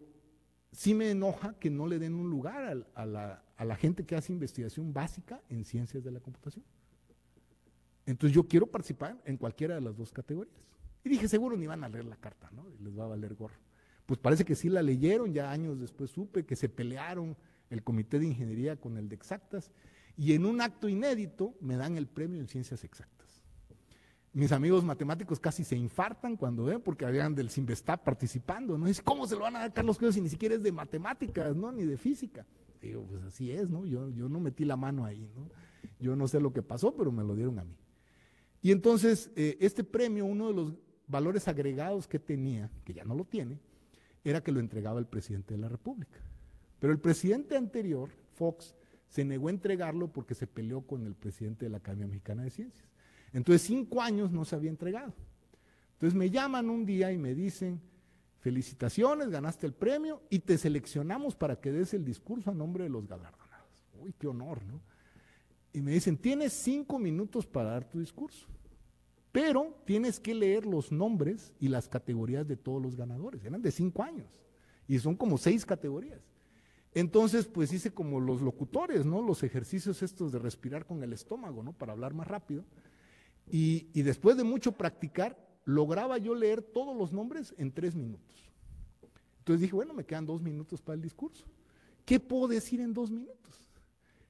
sí me enoja que no le den un lugar a la gente que hace investigación básica en ciencias de la computación. Entonces yo quiero participar en cualquiera de las 2 categorías. Y dije, seguro ni van a leer la carta, ¿no? Y les va a valer gorro. Pues parece que sí la leyeron, ya años después supe que se pelearon el comité de ingeniería con el de exactas, y en un acto inédito me dan el premio en ciencias exactas. Mis amigos matemáticos casi se infartan cuando ven, porque habían del Cinvestav participando, ¿no? Dice, ¿cómo se lo van a dar a Carlos Cuello si ni siquiera es de matemáticas, ¿no? Ni de física? Digo, pues así es, ¿no? Yo no metí la mano ahí, ¿no? Yo no sé lo que pasó, pero me lo dieron a mí. Y entonces, este premio, uno de los valores agregados que tenía, que ya no lo tiene, era que lo entregaba el presidente de la República. Pero el presidente anterior, Fox, se negó a entregarlo porque se peleó con el presidente de la Academia Mexicana de Ciencias. Entonces 5 años no se había entregado. Entonces me llaman un día y me dicen, felicitaciones, ganaste el premio y te seleccionamos para que des el discurso a nombre de los galardonados. Uy, qué honor, ¿no? Y me dicen, tienes 5 minutos para dar tu discurso, pero tienes que leer los nombres y las categorías de todos los ganadores. Eran de 5 años y son como 6 categorías. Entonces, pues hice como los locutores, ¿no? Los ejercicios estos de respirar con el estómago, ¿no? Para hablar más rápido. Y después de mucho practicar, lograba yo leer todos los nombres en 3 minutos. Entonces dije, bueno, me quedan 2 minutos para el discurso. ¿Qué puedo decir en 2 minutos?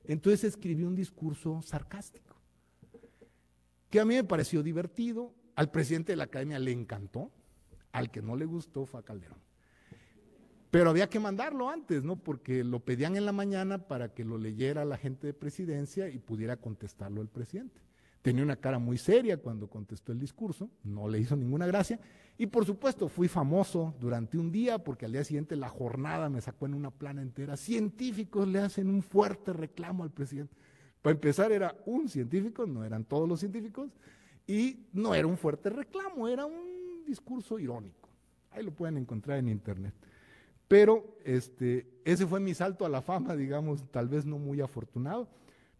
Entonces escribí un discurso sarcástico, que a mí me pareció divertido, al presidente de la academia le encantó, al que no le gustó fue a Calderón. Pero había que mandarlo antes, ¿no? Porque lo pedían en la mañana para que lo leyera la gente de presidencia y pudiera contestarlo el presidente. Tenía una cara muy seria cuando contestó el discurso, no le hizo ninguna gracia, y por supuesto fui famoso durante un día, porque al día siguiente la jornada me sacó en una plana entera. Científicos le hacen un fuerte reclamo al presidente. Para empezar era un científico, no eran todos los científicos, y no era un fuerte reclamo, era un discurso irónico. Ahí lo pueden encontrar en internet. Pero ese fue mi salto a la fama, digamos, tal vez no muy afortunado,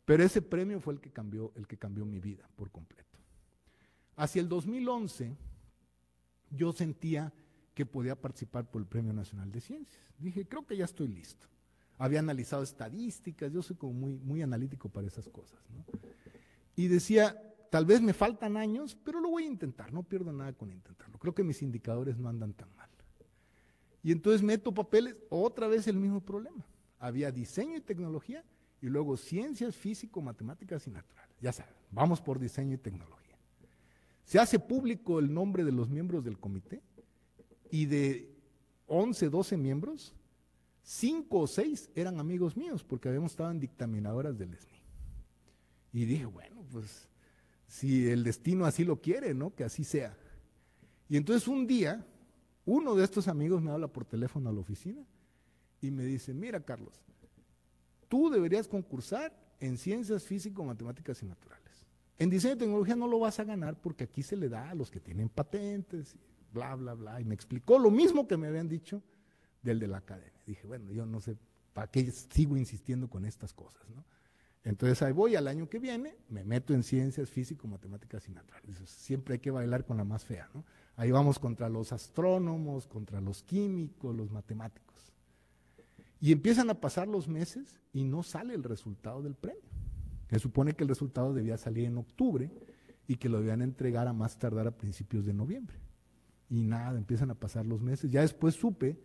pero ese premio fue el que cambió mi vida por completo. Hacia el 2011, yo sentía que podía participar por el Premio Nacional de Ciencias. Dije, creo que ya estoy listo. Había analizado estadísticas, yo soy como muy analítico para esas cosas, ¿no? Y decía, tal vez me faltan años, pero lo voy a intentar, no pierdo nada con intentarlo. Creo que mis indicadores no andan tan mal. Y entonces meto papeles, otra vez el mismo problema. Había diseño y tecnología, y luego ciencias, físico, matemáticas y naturales. Ya saben, vamos por diseño y tecnología. Se hace público el nombre de los miembros del comité, y de 11, 12 miembros, 5 o 6 eran amigos míos, porque habíamos estado en dictaminadoras del SNI. Y dije, bueno, pues si el destino así lo quiere, ¿no? Que así sea. Y entonces un día, uno de estos amigos me habla por teléfono a la oficina y me dice, mira Carlos, tú deberías concursar en ciencias físico, matemáticas y naturales. En diseño y tecnología no lo vas a ganar porque aquí se le da a los que tienen patentes, bla, bla, bla. Y me explicó lo mismo que me habían dicho del de la academia. Dije, bueno, yo no sé para qué sigo insistiendo con estas cosas, ¿no? Entonces ahí voy, al año que viene, me meto en ciencias físico, matemáticas y naturales. Siempre hay que bailar con la más fea, ¿no? Ahí vamos contra los astrónomos, contra los químicos, los matemáticos. Y empiezan a pasar los meses y no sale el resultado del premio. Se supone que el resultado debía salir en octubre y que lo debían entregar a más tardar a principios de noviembre. Y nada, empiezan a pasar los meses. Ya después supe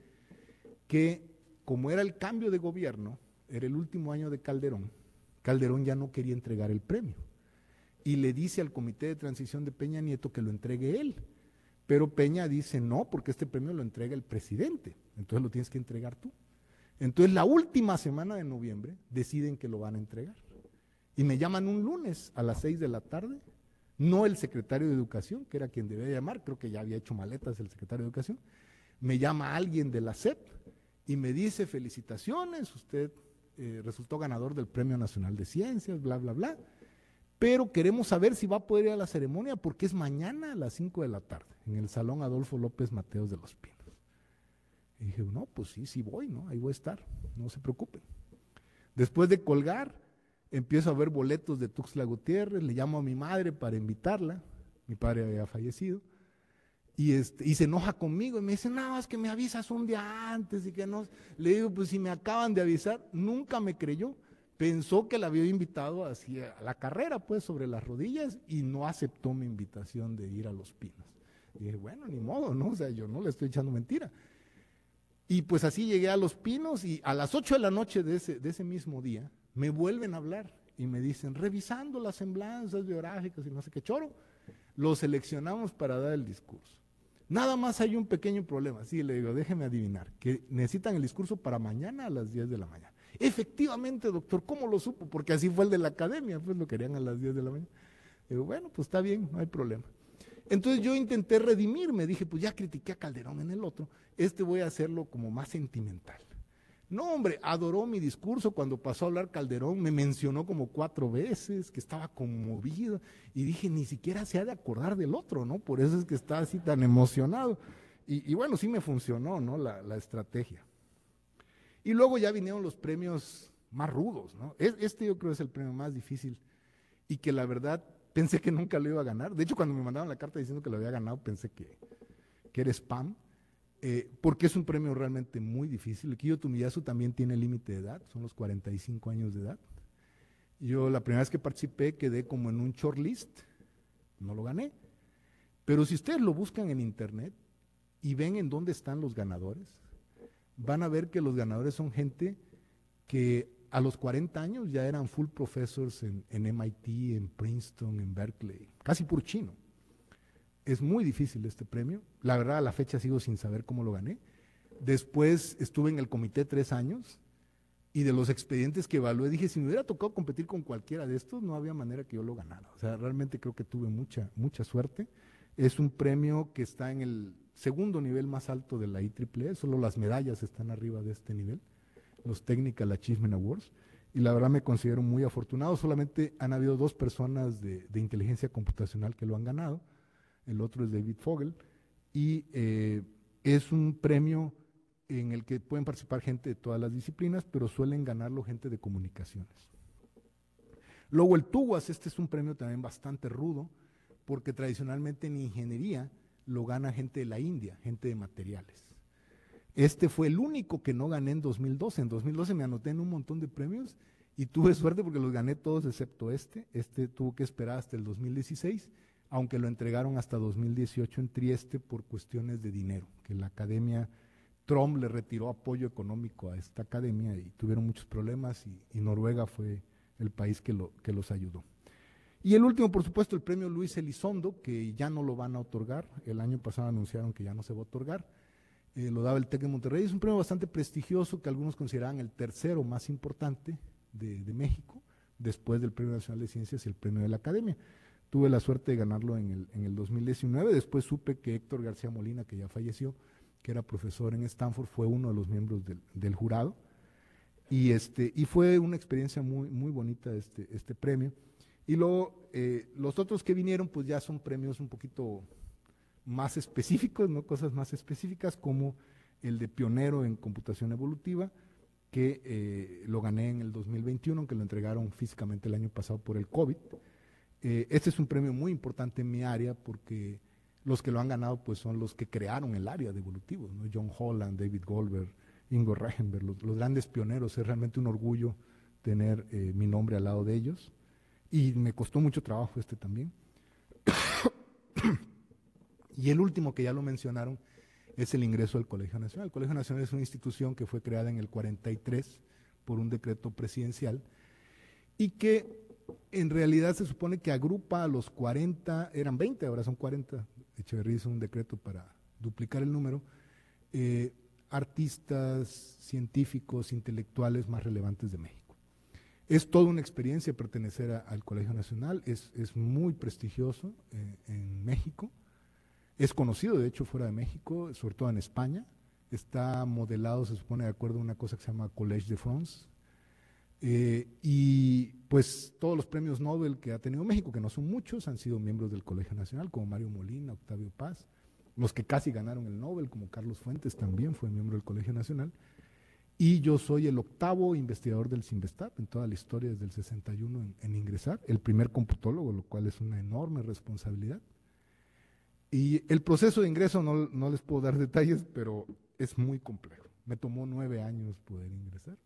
que como era el cambio de gobierno, era el último año de Calderón, Calderón ya no quería entregar el premio. Y le dice al comité de transición de Peña Nieto que lo entregue él. Pero Peña dice no, porque este premio lo entrega el presidente, entonces lo tienes que entregar tú. Entonces la última semana de noviembre deciden que lo van a entregar. Y me llaman un lunes a las 6 de la tarde, no el secretario de Educación, que era quien debía llamar, creo que ya había hecho maletas el secretario de Educación, me llama alguien de la SEP y me dice felicitaciones, usted resultó ganador del Premio Nacional de Ciencias, bla, bla, bla, pero queremos saber si va a poder ir a la ceremonia porque es mañana a las 5 de la tarde, en el Salón Adolfo López Mateos de Los Pinos. Y dije, no, pues sí, sí voy, ¿no? Ahí voy a estar, no se preocupen. Después de colgar, empiezo a ver boletos de Tuxtla Gutiérrez, le llamo a mi madre para invitarla, mi padre había fallecido, y se enoja conmigo y me dice, no, es que me avisas un día antes y que no. Le digo, pues si me acaban de avisar, nunca me creyó. Pensó que la había invitado así a la carrera, pues sobre las rodillas, y no aceptó mi invitación de ir a Los Pinos. Y dije, bueno, ni modo, ¿no? O sea, yo no le estoy echando mentira. Y pues así llegué a Los Pinos y a las 8 de la noche de ese mismo día me vuelven a hablar y me dicen, revisando las semblanzas biográficas y no sé qué choro, lo seleccionamos para dar el discurso. Nada más hay un pequeño problema. Sí, le digo, déjeme adivinar, que necesitan el discurso para mañana a las 10 de la mañana. Efectivamente, doctor, ¿cómo lo supo? Porque así fue el de la academia, pues lo querían a las 10 de la mañana. Digo, bueno, pues está bien, no hay problema. Entonces yo intenté redimirme, dije, pues ya critiqué a Calderón en el otro, voy a hacerlo como más sentimental. No, hombre, adoró mi discurso. Cuando pasó a hablar Calderón, me mencionó como 4 veces, que estaba conmovido, y dije, ni siquiera se ha de acordar del otro, ¿no? Por eso es que está así tan emocionado. Y bueno, sí me funcionó, ¿no? La estrategia. Y luego ya vinieron los premios más rudos, ¿no? Yo creo es el premio más difícil y que la verdad pensé que nunca lo iba a ganar. De hecho, cuando me mandaron la carta diciendo que lo había ganado, pensé que era spam. Porque es un premio realmente muy difícil. El Kiyo Tomiyasu también tiene límite de edad, son los 45 años de edad. Yo la primera vez que participé quedé como en un shortlist, no lo gané. Pero si ustedes lo buscan en internet y ven en dónde están los ganadores, van a ver que los ganadores son gente que a los 40 años ya eran full professors en MIT, en Princeton, en Berkeley, casi por chino. Es muy difícil este premio. La verdad, a la fecha sigo sin saber cómo lo gané. Después estuve en el comité 3 años y de los expedientes que evalué dije, si me hubiera tocado competir con cualquiera de estos, no había manera que yo lo ganara. O sea, realmente creo que tuve mucha suerte. Es un premio que está en el segundo nivel más alto de la IEEE, solo las medallas están arriba de este nivel, los Technical Achievement Awards. Y la verdad me considero muy afortunado. Solamente han habido 2 personas de inteligencia computacional que lo han ganado. El otro es David Fogel, y es un premio en el que pueden participar gente de todas las disciplinas, pero suelen ganarlo gente de comunicaciones. Luego el TUWAS, es un premio también bastante rudo, porque tradicionalmente en ingeniería lo gana gente de la India, gente de materiales. Fue el único que no gané en 2012. En 2012 me anoté en un montón de premios y tuve suerte porque los gané todos excepto este. Tuvo que esperar hasta el 2016, aunque lo entregaron hasta 2018 en Trieste por cuestiones de dinero, que la academia, Trump le retiró apoyo económico a esta academia y tuvieron muchos problemas y Noruega fue el país que los ayudó. Y el último, por supuesto, el premio Luis Elizondo, que ya no lo van a otorgar. El año pasado anunciaron que ya no se va a otorgar. Lo daba el TEC de Monterrey. Es un premio bastante prestigioso que algunos consideran el tercero más importante de México, después del Premio Nacional de Ciencias y el Premio de la Academia. Tuve la suerte de ganarlo en el 2019. Después supe que Héctor García Molina, que ya falleció, que era profesor en Stanford, fue uno de los miembros del jurado. Y fue una experiencia muy, muy bonita este premio. Y luego, los otros que vinieron, pues ya son premios un poquito más específicos, ¿no? Cosas más específicas, como el de pionero en computación evolutiva, que lo gané en el 2021, aunque lo entregaron físicamente el año pasado por el COVID. Este es un premio muy importante en mi área, porque los que lo han ganado pues son los que crearon el área de evolutivos, ¿no? John Holland, David Goldberg, Ingo Reichenberg, los grandes pioneros. Es realmente un orgullo tener mi nombre al lado de ellos, y me costó mucho trabajo también. Y el último, que ya lo mencionaron, es el ingreso al Colegio Nacional. El Colegio Nacional es una institución que fue creada en el 43 por un decreto presidencial, y que en realidad se supone que agrupa a los 40, eran 20, ahora son 40, Echeverría hizo un decreto para duplicar el número, artistas, científicos, intelectuales más relevantes de México. Es toda una experiencia pertenecer al Colegio Nacional, es muy prestigioso en México, es conocido de hecho fuera de México, sobre todo en España. Está modelado, se supone, de acuerdo a una cosa que se llama Collège de France, y pues todos los premios Nobel que ha tenido México, que no son muchos, han sido miembros del Colegio Nacional, como Mario Molina, Octavio Paz. Los que casi ganaron el Nobel, como Carlos Fuentes, también fue miembro del Colegio Nacional. Y yo soy el 8º investigador del CINVESTAP en toda la historia, desde el 61 en ingresar, el primer computólogo, lo cual es una enorme responsabilidad. Y el proceso de ingreso no les puedo dar detalles, pero es muy complejo. Me tomó 9 años poder ingresar,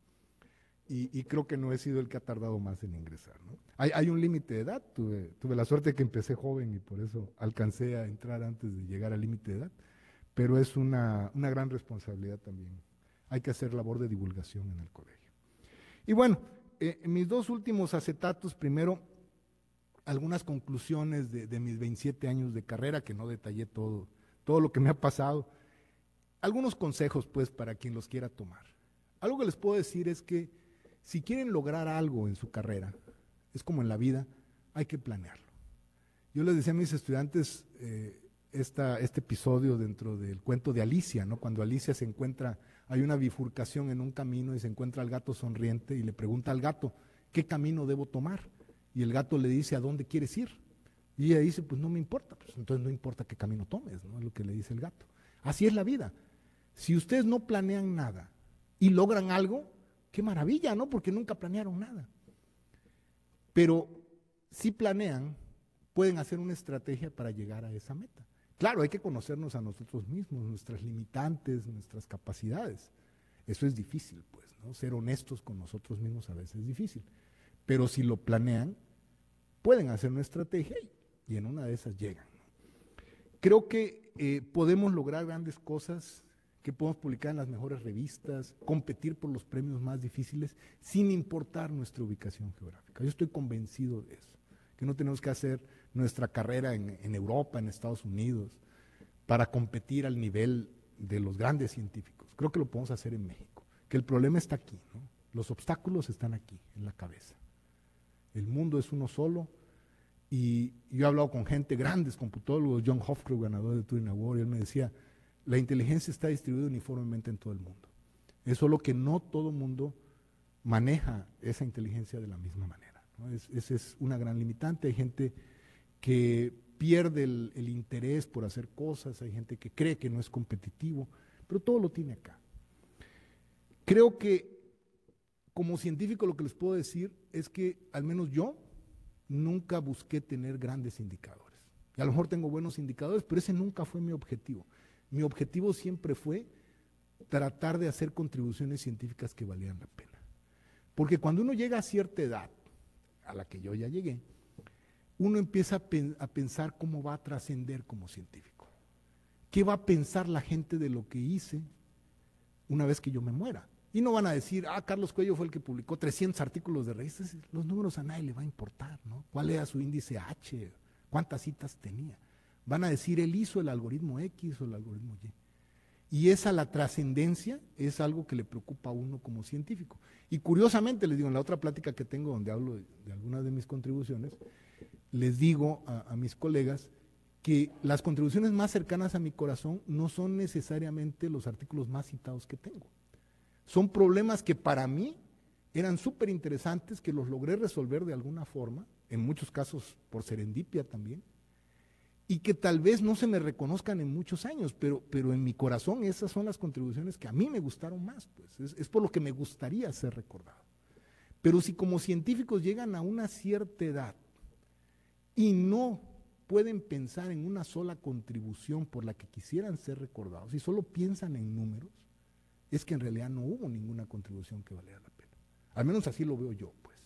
y creo que no he sido el que ha tardado más en ingresar, ¿no? Hay un límite de edad. Tuve la suerte de que empecé joven, y por eso alcancé a entrar antes de llegar al límite de edad, pero es una gran responsabilidad también. Hay que hacer labor de divulgación en el colegio. Y bueno, mis 2 últimos acetatos: primero, algunas conclusiones de mis 27 años de carrera, que no detallé todo lo que me ha pasado. Algunos consejos, pues, para quien los quiera tomar. Algo que les puedo decir es que si quieren lograr algo en su carrera, es como en la vida, hay que planearlo. Yo les decía a mis estudiantes este episodio dentro del cuento de Alicia, ¿no? Cuando Alicia se encuentra, hay una bifurcación en un camino, y se encuentra al gato sonriente, y le pregunta al gato: ¿qué camino debo tomar? Y el gato le dice: ¿a dónde quieres ir? Y ella dice: pues no me importa. Pues entonces no importa qué camino tomes, ¿no? Es lo que le dice el gato. Así es la vida. Si ustedes no planean nada y logran algo, qué maravilla, ¿no? Porque nunca planearon nada. Pero si planean, pueden hacer una estrategia para llegar a esa meta. Claro, hay que conocernos a nosotros mismos, nuestras limitantes, nuestras capacidades. Eso es difícil, pues, ¿no? Ser honestos con nosotros mismos a veces es difícil. Pero si lo planean, pueden hacer una estrategia, y en una de esas llegan. Creo que podemos lograr grandes cosas, que podemos publicar en las mejores revistas, competir por los premios más difíciles, sin importar nuestra ubicación geográfica. Yo estoy convencido de eso, que no tenemos que hacer nuestra carrera en Europa, en Estados Unidos, para competir al nivel de los grandes científicos. Creo que lo podemos hacer en México, que el problema está aquí, ¿no? Los obstáculos están aquí, en la cabeza. El mundo es uno solo, y yo he hablado con gente, grandes computólogos, John Hofstra, ganador de Turing Award, y él me decía: la inteligencia está distribuida uniformemente en todo el mundo. Es solo que no todo el mundo maneja esa inteligencia de la misma manera, ¿no? Esa es una gran limitante. Hay gente que pierde el interés por hacer cosas, hay gente que cree que no es competitivo, pero todo lo tiene acá. Creo que como científico lo que les puedo decir es que al menos yo nunca busqué tener grandes indicadores. Y a lo mejor tengo buenos indicadores, pero ese nunca fue mi objetivo. Mi objetivo siempre fue tratar de hacer contribuciones científicas que valieran la pena. Porque cuando uno llega a cierta edad, a la que yo ya llegué, uno empieza a pensar cómo va a trascender como científico. ¿Qué va a pensar la gente de lo que hice una vez que yo me muera? Y no van a decir: Carlos Cuello fue el que publicó 300 artículos de revistas. Los números a nadie le va a importar, ¿no? ¿Cuál era su índice H? ¿Cuántas citas tenía? Van a decir: él hizo el algoritmo X o el algoritmo Y. Y la trascendencia es algo que le preocupa a uno como científico. Y curiosamente, les digo, en la otra plática que tengo, donde hablo de algunas de mis contribuciones, les digo a mis colegas que las contribuciones más cercanas a mi corazón no son necesariamente los artículos más citados que tengo. Son problemas que para mí eran súper interesantes, que los logré resolver de alguna forma, en muchos casos por serendipia también, y que tal vez no se me reconozcan en muchos años, pero en mi corazón esas son las contribuciones que a mí me gustaron más, pues es por lo que me gustaría ser recordado. Pero si como científicos llegan a una cierta edad y no pueden pensar en una sola contribución por la que quisieran ser recordados, y solo piensan en números, es que en realidad no hubo ninguna contribución que valiera la pena. Al menos así lo veo yo, pues.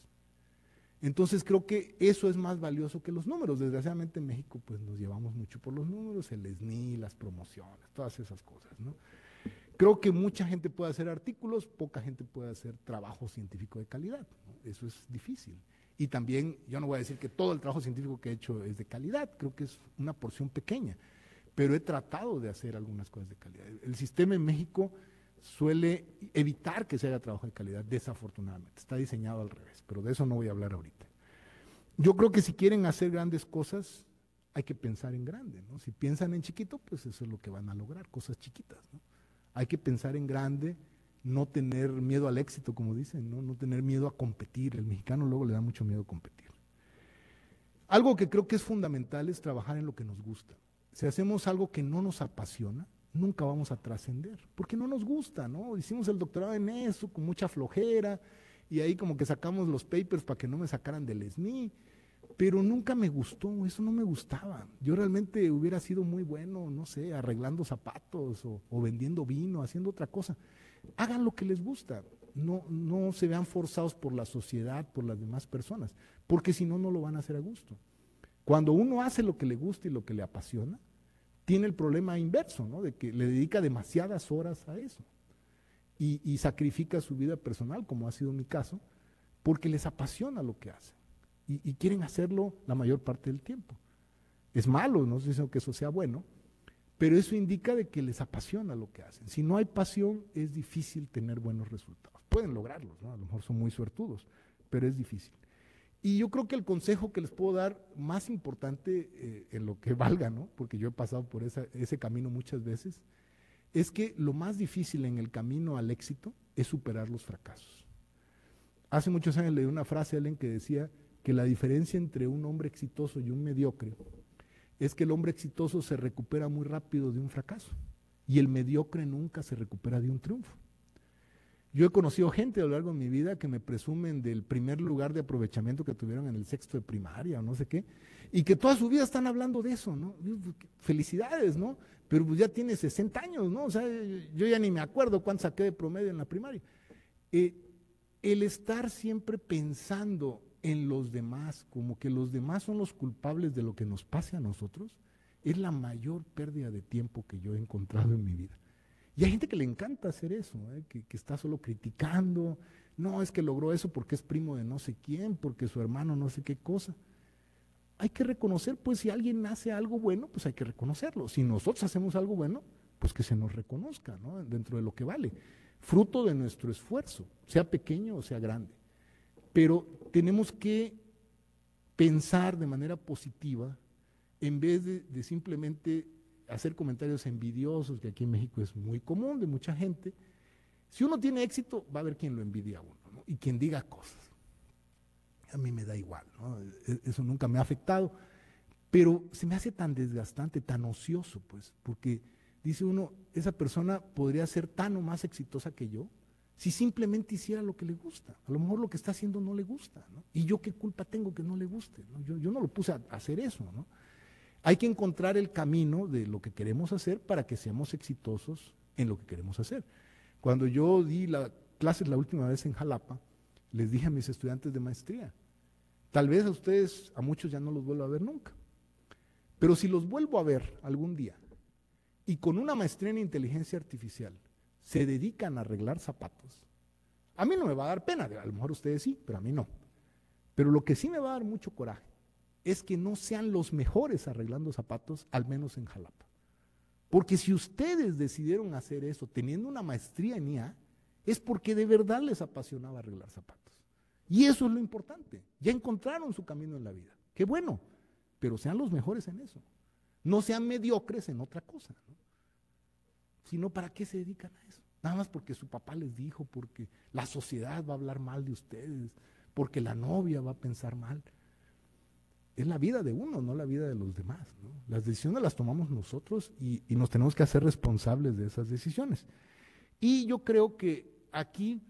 Entonces creo que eso es más valioso que los números. Desgraciadamente en México pues nos llevamos mucho por los números, el SNI, las promociones, todas esas cosas, ¿no? Creo que mucha gente puede hacer artículos, poca gente puede hacer trabajo científico de calidad, ¿no? Eso es difícil. Y también, yo no voy a decir que todo el trabajo científico que he hecho es de calidad, creo que es una porción pequeña, pero he tratado de hacer algunas cosas de calidad. El sistema en México suele evitar que se haga trabajo de calidad, desafortunadamente. Está diseñado al revés, pero de eso no voy a hablar ahorita. Yo creo que si quieren hacer grandes cosas, hay que pensar en grande, ¿no? Si piensan en chiquito, pues eso es lo que van a lograr, cosas chiquitas, ¿no? Hay que pensar en grande, no tener miedo al éxito, como dicen, ¿no? No tener miedo a competir. El mexicano luego le da mucho miedo a competir. Algo que creo que es fundamental es trabajar en lo que nos gusta. Si hacemos algo que no nos apasiona, nunca vamos a trascender, porque no nos gusta, ¿no? Hicimos el doctorado en eso con mucha flojera y ahí como que sacamos los papers para que no me sacaran del SNI, pero nunca me gustó, eso no me gustaba. Yo realmente hubiera sido muy bueno, no sé, arreglando zapatos o vendiendo vino, haciendo otra cosa. Hagan lo que les gusta, no se vean forzados por la sociedad, por las demás personas, porque si no, no lo van a hacer a gusto. Cuando uno hace lo que le gusta y lo que le apasiona, tiene el problema inverso, ¿no? De que le dedica demasiadas horas a eso y sacrifica su vida personal, como ha sido mi caso, porque les apasiona lo que hacen y quieren hacerlo la mayor parte del tiempo. Es malo, no estoy diciendo que eso sea bueno, pero eso indica de que les apasiona lo que hacen. Si no hay pasión, es difícil tener buenos resultados. Pueden lograrlos, ¿no? A lo mejor son muy suertudos, pero es difícil. Y yo creo que el consejo que les puedo dar, más importante en lo que valga, ¿no? Porque yo he pasado por ese camino muchas veces, es que lo más difícil en el camino al éxito es superar los fracasos. Hace muchos años leí una frase, Ellen, que decía que la diferencia entre un hombre exitoso y un mediocre es que el hombre exitoso se recupera muy rápido de un fracaso y el mediocre nunca se recupera de un triunfo. Yo he conocido gente a lo largo de mi vida que me presumen del primer lugar de aprovechamiento que tuvieron en el sexto de primaria o no sé qué, y que toda su vida están hablando de eso, ¿no? Felicidades, ¿no? Pero pues ya tiene 60 años, ¿no? O sea, yo ya ni me acuerdo cuánto saqué de promedio en la primaria. El estar siempre pensando en los demás, como que los demás son los culpables de lo que nos pase a nosotros, es la mayor pérdida de tiempo que yo he encontrado en mi vida. Y hay gente que le encanta hacer eso, que está solo criticando, no, es que logró eso porque es primo de no sé quién, porque su hermano no sé qué cosa. Hay que reconocer, pues si alguien hace algo bueno, pues hay que reconocerlo. Si nosotros hacemos algo bueno, pues que se nos reconozca, ¿no? Dentro de lo que vale, fruto de nuestro esfuerzo, sea pequeño o sea grande. Pero tenemos que pensar de manera positiva en vez de simplemente hacer comentarios envidiosos, que aquí en México es muy común de mucha gente. Si uno tiene éxito, va a haber quien lo envidia a uno, ¿no? Y quien diga cosas. A mí me da igual, ¿no? Eso nunca me ha afectado, pero se me hace tan desgastante, tan ocioso, pues, porque dice uno, esa persona podría ser tan o más exitosa que yo si simplemente hiciera lo que le gusta. A lo mejor lo que está haciendo no le gusta, ¿no? Y yo qué culpa tengo que no le guste, ¿no? Yo no lo puse a hacer eso, ¿no? Hay que encontrar el camino de lo que queremos hacer para que seamos exitosos en lo que queremos hacer. Cuando yo di la clase la última vez en Jalapa, les dije a mis estudiantes de maestría, tal vez a ustedes, a muchos ya no los vuelvo a ver nunca, pero si los vuelvo a ver algún día y con una maestría en inteligencia artificial se dedican a arreglar zapatos, a mí no me va a dar pena, a lo mejor ustedes sí, pero a mí no. Pero lo que sí me va a dar mucho coraje es que no sean los mejores arreglando zapatos, al menos en Jalapa. Porque si ustedes decidieron hacer eso teniendo una maestría en IA, es porque de verdad les apasionaba arreglar zapatos. Y eso es lo importante. Ya encontraron su camino en la vida. Qué bueno. pero sean los mejores en eso. No sean mediocres en otra cosa, ¿no? Sino, ¿para qué se dedican a eso? Nada más porque su papá les dijo, porque la sociedad va a hablar mal de ustedes, porque la novia va a pensar mal. Es la vida de uno, no la vida de los demás, ¿no? Las decisiones las tomamos nosotros y nos tenemos que hacer responsables de esas decisiones. Y yo creo que aquí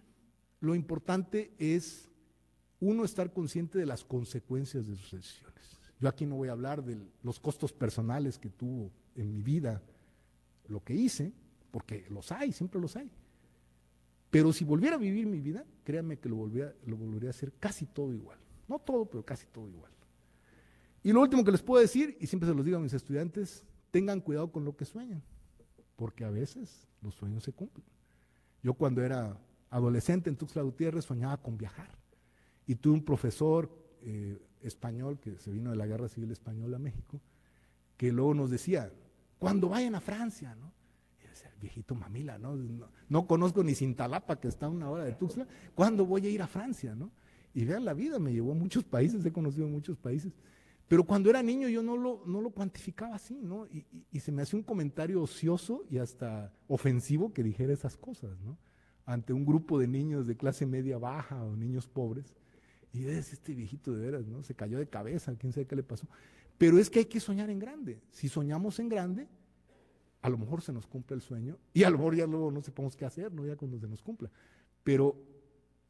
lo importante es uno estar consciente de las consecuencias de sus decisiones. Yo aquí no voy a hablar de los costos personales que tuvo en mi vida lo que hice, porque los hay, siempre los hay. Pero si volviera a vivir mi vida, créanme que lo volvería a hacer casi todo igual. No todo, pero casi todo igual. Y lo último que les puedo decir, y siempre se los digo a mis estudiantes, tengan cuidado con lo que sueñan, porque a veces los sueños se cumplen. Yo cuando era adolescente en Tuxtla Gutiérrez soñaba con viajar. Y tuve un profesor español que se vino de la Guerra Civil Española a México, que luego nos decía, cuando vayan a Francia, ¿no? Y decía, viejito mamila, ¿no? No conozco ni Cintalapa, que está a 1 hora de Tuxtla, ¿cuándo voy a ir a Francia, no? Y vean, la vida me llevó a muchos países, he conocido muchos países, pero cuando era niño yo no lo cuantificaba así, ¿no? Y se me hacía un comentario ocioso y hasta ofensivo que dijera esas cosas, ¿no? Ante un grupo de niños de clase media baja o niños pobres, y es este viejito de veras, ¿no? Se cayó de cabeza, quién sabe qué le pasó. Pero es que hay que soñar en grande. Si soñamos en grande, a lo mejor se nos cumple el sueño y a lo mejor ya luego no sepamos qué hacer, ¿no? Ya cuando se nos cumpla. Pero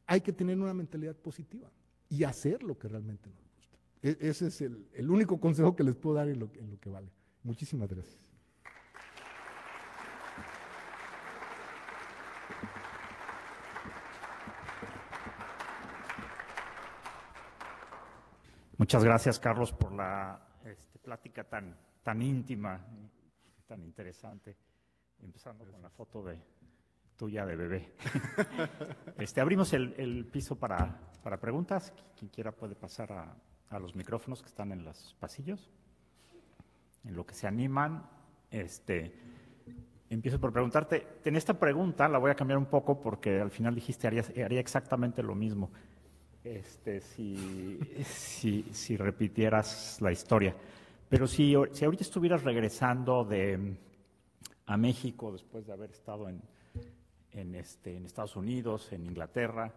hay que tener una mentalidad positiva y hacer lo que realmente nos gusta. Ese es el único consejo que les puedo dar en lo que vale. Muchísimas gracias. Muchas gracias, Carlos, por la plática tan íntima, tan interesante. Empezando con la foto tuya de bebé. Abrimos el piso para preguntas. Quien quiera puede pasar a los micrófonos que están en los pasillos. En lo que se animan, empiezo por preguntarte. En esta pregunta la voy a cambiar un poco porque al final dijiste haría exactamente lo mismo. Si repitieras la historia. Pero si ahorita estuvieras regresando a México después de haber estado en Estados Unidos, en Inglaterra,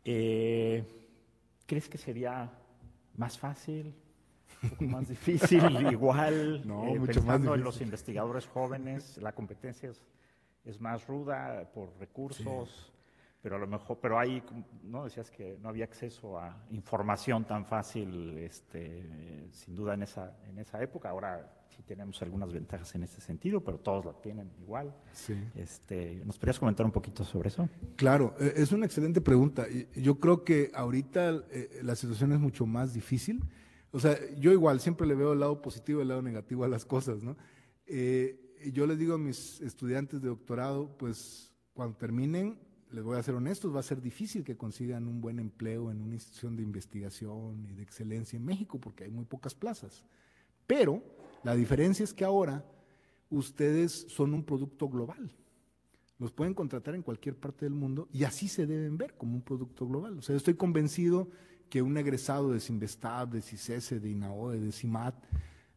¿crees que sería más fácil, un poco más difícil, igual? No, mucho pensando más difícil. en los investigadores jóvenes, la competencia es más ruda por recursos. Sí. Pero ahí, ¿no? Decías que no había acceso a información tan fácil, sin duda en esa época. Ahora sí tenemos algunas ventajas en ese sentido, pero todos la tienen igual. Sí. ¿Nos podrías comentar un poquito sobre eso? Claro, es una excelente pregunta. Yo creo que ahorita la situación es mucho más difícil. O sea, yo igual siempre le veo el lado positivo y el lado negativo a las cosas, ¿no? Yo les digo a mis estudiantes de doctorado, pues cuando terminen, les voy a ser honestos, va a ser difícil que consigan un buen empleo en una institución de investigación y de excelencia en México porque hay muy pocas plazas. Pero la diferencia es que ahora ustedes son un producto global. Los pueden contratar en cualquier parte del mundo y así se deben ver como un producto global. O sea, estoy convencido que un egresado de Sinvestab, de CICESE, de INAOE, de CIMAT,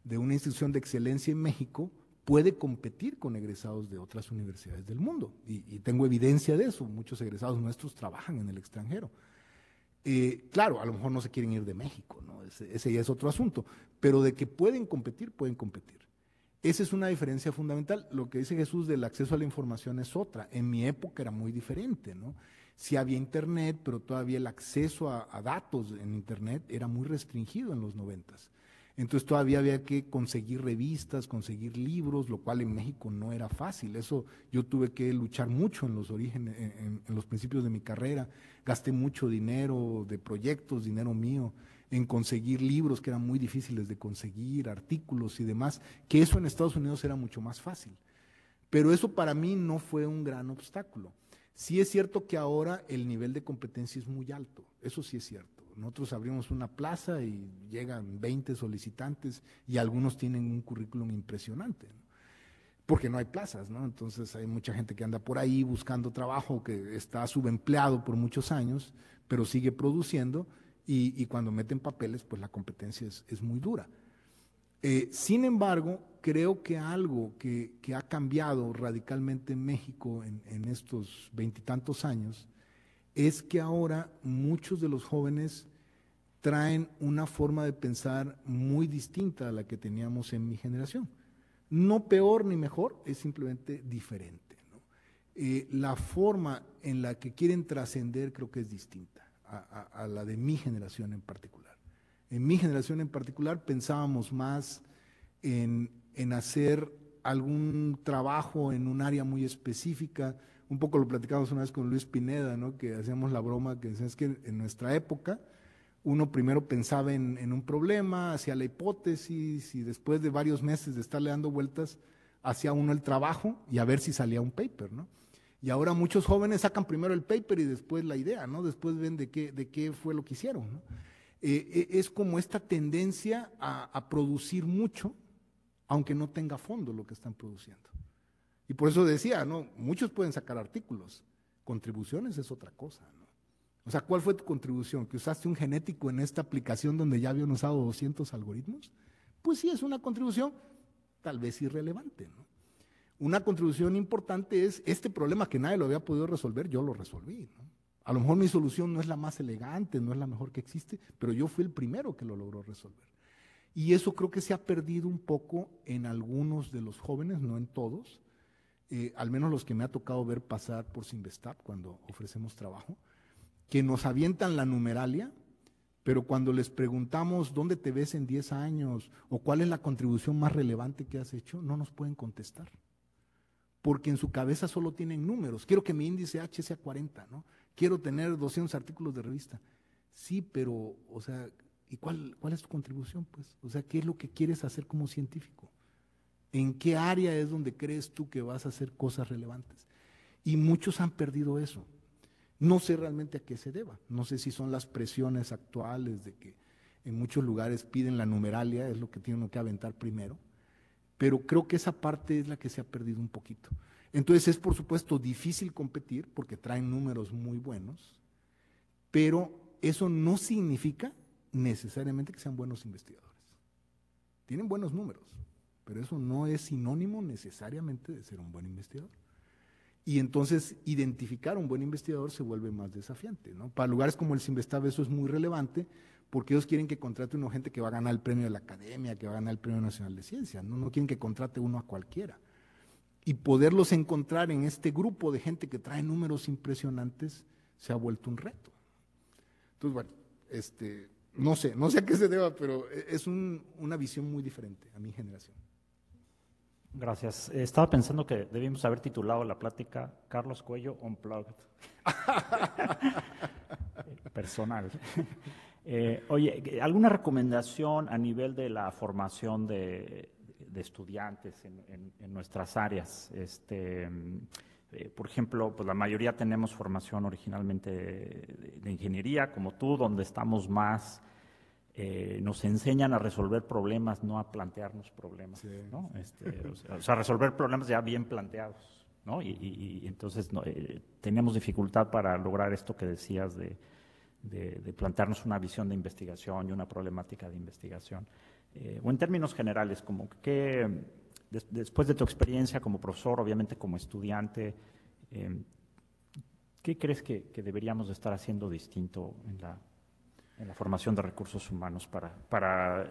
de una institución de excelencia en México, puede competir con egresados de otras universidades del mundo. Y tengo evidencia de eso. Muchos egresados nuestros trabajan en el extranjero. Claro, a lo mejor no se quieren ir de México, ¿no? Ese ya es otro asunto. Pero de que pueden competir, pueden competir. Esa es una diferencia fundamental. Lo que dice Jesús del acceso a la información es otra. En mi época era muy diferente, ¿no? Sí había internet, pero todavía el acceso a datos en internet era muy restringido en los 90s. Entonces todavía había que conseguir revistas, conseguir libros, lo cual en México no era fácil. Eso yo tuve que luchar mucho en los orígenes, en los principios de mi carrera. Gasté mucho dinero de proyectos, dinero mío, en conseguir libros que eran muy difíciles de conseguir, artículos y demás, que eso en Estados Unidos era mucho más fácil. Pero eso para mí no fue un gran obstáculo. Sí es cierto que ahora el nivel de competencia es muy alto, eso sí es cierto. Nosotros abrimos una plaza y llegan 20 solicitantes y algunos tienen un currículum impresionante, ¿no? Porque no hay plazas, ¿no? Entonces hay mucha gente que anda por ahí buscando trabajo, que está subempleado por muchos años, pero sigue produciendo y cuando meten papeles, pues la competencia es muy dura. Sin embargo, creo que algo que ha cambiado radicalmente en México en estos 20 y tantos años es que ahora muchos de los jóvenes traen una forma de pensar muy distinta a la que teníamos en mi generación. No peor ni mejor, es simplemente diferente, ¿no? La forma en la que quieren trascender creo que es distinta a la de mi generación en particular. En mi generación en particular pensábamos más en hacer algún trabajo en un área muy específica. Un poco lo platicamos una vez con Luis Pineda, ¿no? Que hacíamos la broma que decían, es que en nuestra época uno primero pensaba en un problema, hacía la hipótesis y después de varios meses de estarle dando vueltas, hacía uno el trabajo y a ver si salía un paper, ¿no? Y ahora muchos jóvenes sacan primero el paper y después la idea, ¿no? Después ven de qué fue lo que hicieron, ¿no? Es como esta tendencia a producir mucho, aunque no tenga fondo lo que están produciendo. Y por eso decía, ¿no? Muchos pueden sacar artículos, contribuciones es otra cosa, ¿no? O sea, ¿cuál fue tu contribución? ¿Que usaste un genético en esta aplicación donde ya habían usado 200 algoritmos? Pues sí, es una contribución tal vez irrelevante, ¿no? Una contribución importante es este problema que nadie lo había podido resolver, yo lo resolví, ¿no? A lo mejor mi solución no es la más elegante, no es la mejor que existe, pero yo fui el primero que lo logró resolver. Y eso creo que se ha perdido un poco en algunos de los jóvenes, no en todos, al menos los que me ha tocado ver pasar por Sinvestab cuando ofrecemos trabajo, que nos avientan la numeralia, pero cuando les preguntamos dónde te ves en 10 años o cuál es la contribución más relevante que has hecho, no nos pueden contestar. Porque en su cabeza solo tienen números. Quiero que mi índice H sea 40, ¿no? Quiero tener 200 artículos de revista. Sí, pero, o sea, ¿y cuál es tu contribución, pues? O sea, ¿qué es lo que quieres hacer como científico? ¿En qué área es donde crees tú que vas a hacer cosas relevantes? Y muchos han perdido eso. No sé realmente a qué se deba. No sé si son las presiones actuales de que en muchos lugares piden la numeralia, es lo que tienen que aventar primero, pero creo que esa parte es la que se ha perdido un poquito. Entonces es por supuesto difícil competir porque traen números muy buenos, pero eso no significa necesariamente que sean buenos investigadores. Tienen buenos números, pero eso no es sinónimo necesariamente de ser un buen investigador. Y entonces identificar a un buen investigador se vuelve más desafiante, ¿no? Para lugares como el Sinvestab eso es muy relevante porque ellos quieren que contrate uno gente que va a ganar el premio de la academia, que va a ganar el premio nacional de ciencia, no quieren que contrate uno a cualquiera. Y poderlos encontrar en este grupo de gente que trae números impresionantes se ha vuelto un reto. Entonces, bueno, no sé a qué se deba, pero es una visión muy diferente a mi generación. Gracias. Estaba pensando que debimos haber titulado la plática Carlos Cuello Unplugged. Personal. Oye, ¿alguna recomendación a nivel de la formación de estudiantes en nuestras áreas? Por ejemplo, pues la mayoría tenemos formación originalmente de ingeniería, como tú, donde estamos más, nos enseñan a resolver problemas, no a plantearnos problemas, sí, ¿no? O sea, resolver problemas ya bien planteados, ¿no? Y entonces teníamos dificultad para lograr esto que decías de plantearnos una visión de investigación y una problemática de investigación. O en términos generales, como que después de tu experiencia como profesor, obviamente como estudiante, ¿qué crees que deberíamos de estar haciendo distinto en la formación de recursos humanos para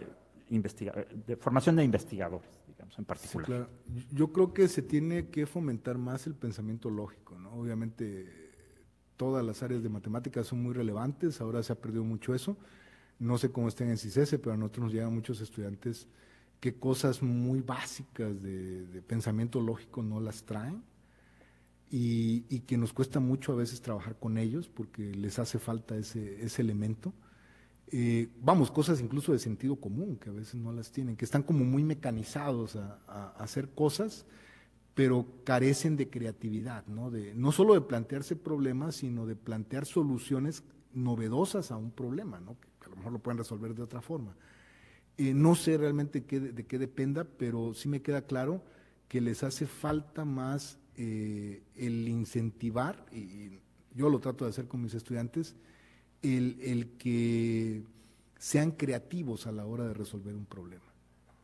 investigar, de formación de investigadores, digamos, en particular? Sí, claro. Yo creo que se tiene que fomentar más el pensamiento lógico, ¿no? Obviamente todas las áreas de matemáticas son muy relevantes, ahora se ha perdido mucho eso. No sé cómo estén en CICESE, pero a nosotros nos llegan muchos estudiantes que cosas muy básicas de pensamiento lógico no las traen y que nos cuesta mucho a veces trabajar con ellos porque les hace falta ese elemento. Vamos, cosas incluso de sentido común que a veces no las tienen, que están como muy mecanizados a hacer cosas, pero carecen de creatividad, ¿no? No solo de plantearse problemas, sino de plantear soluciones novedosas a un problema, ¿no? Que a lo mejor lo pueden resolver de otra forma. No sé realmente de qué dependa, pero sí me queda claro que les hace falta más el incentivar, y yo lo trato de hacer con mis estudiantes, el que sean creativos a la hora de resolver un problema,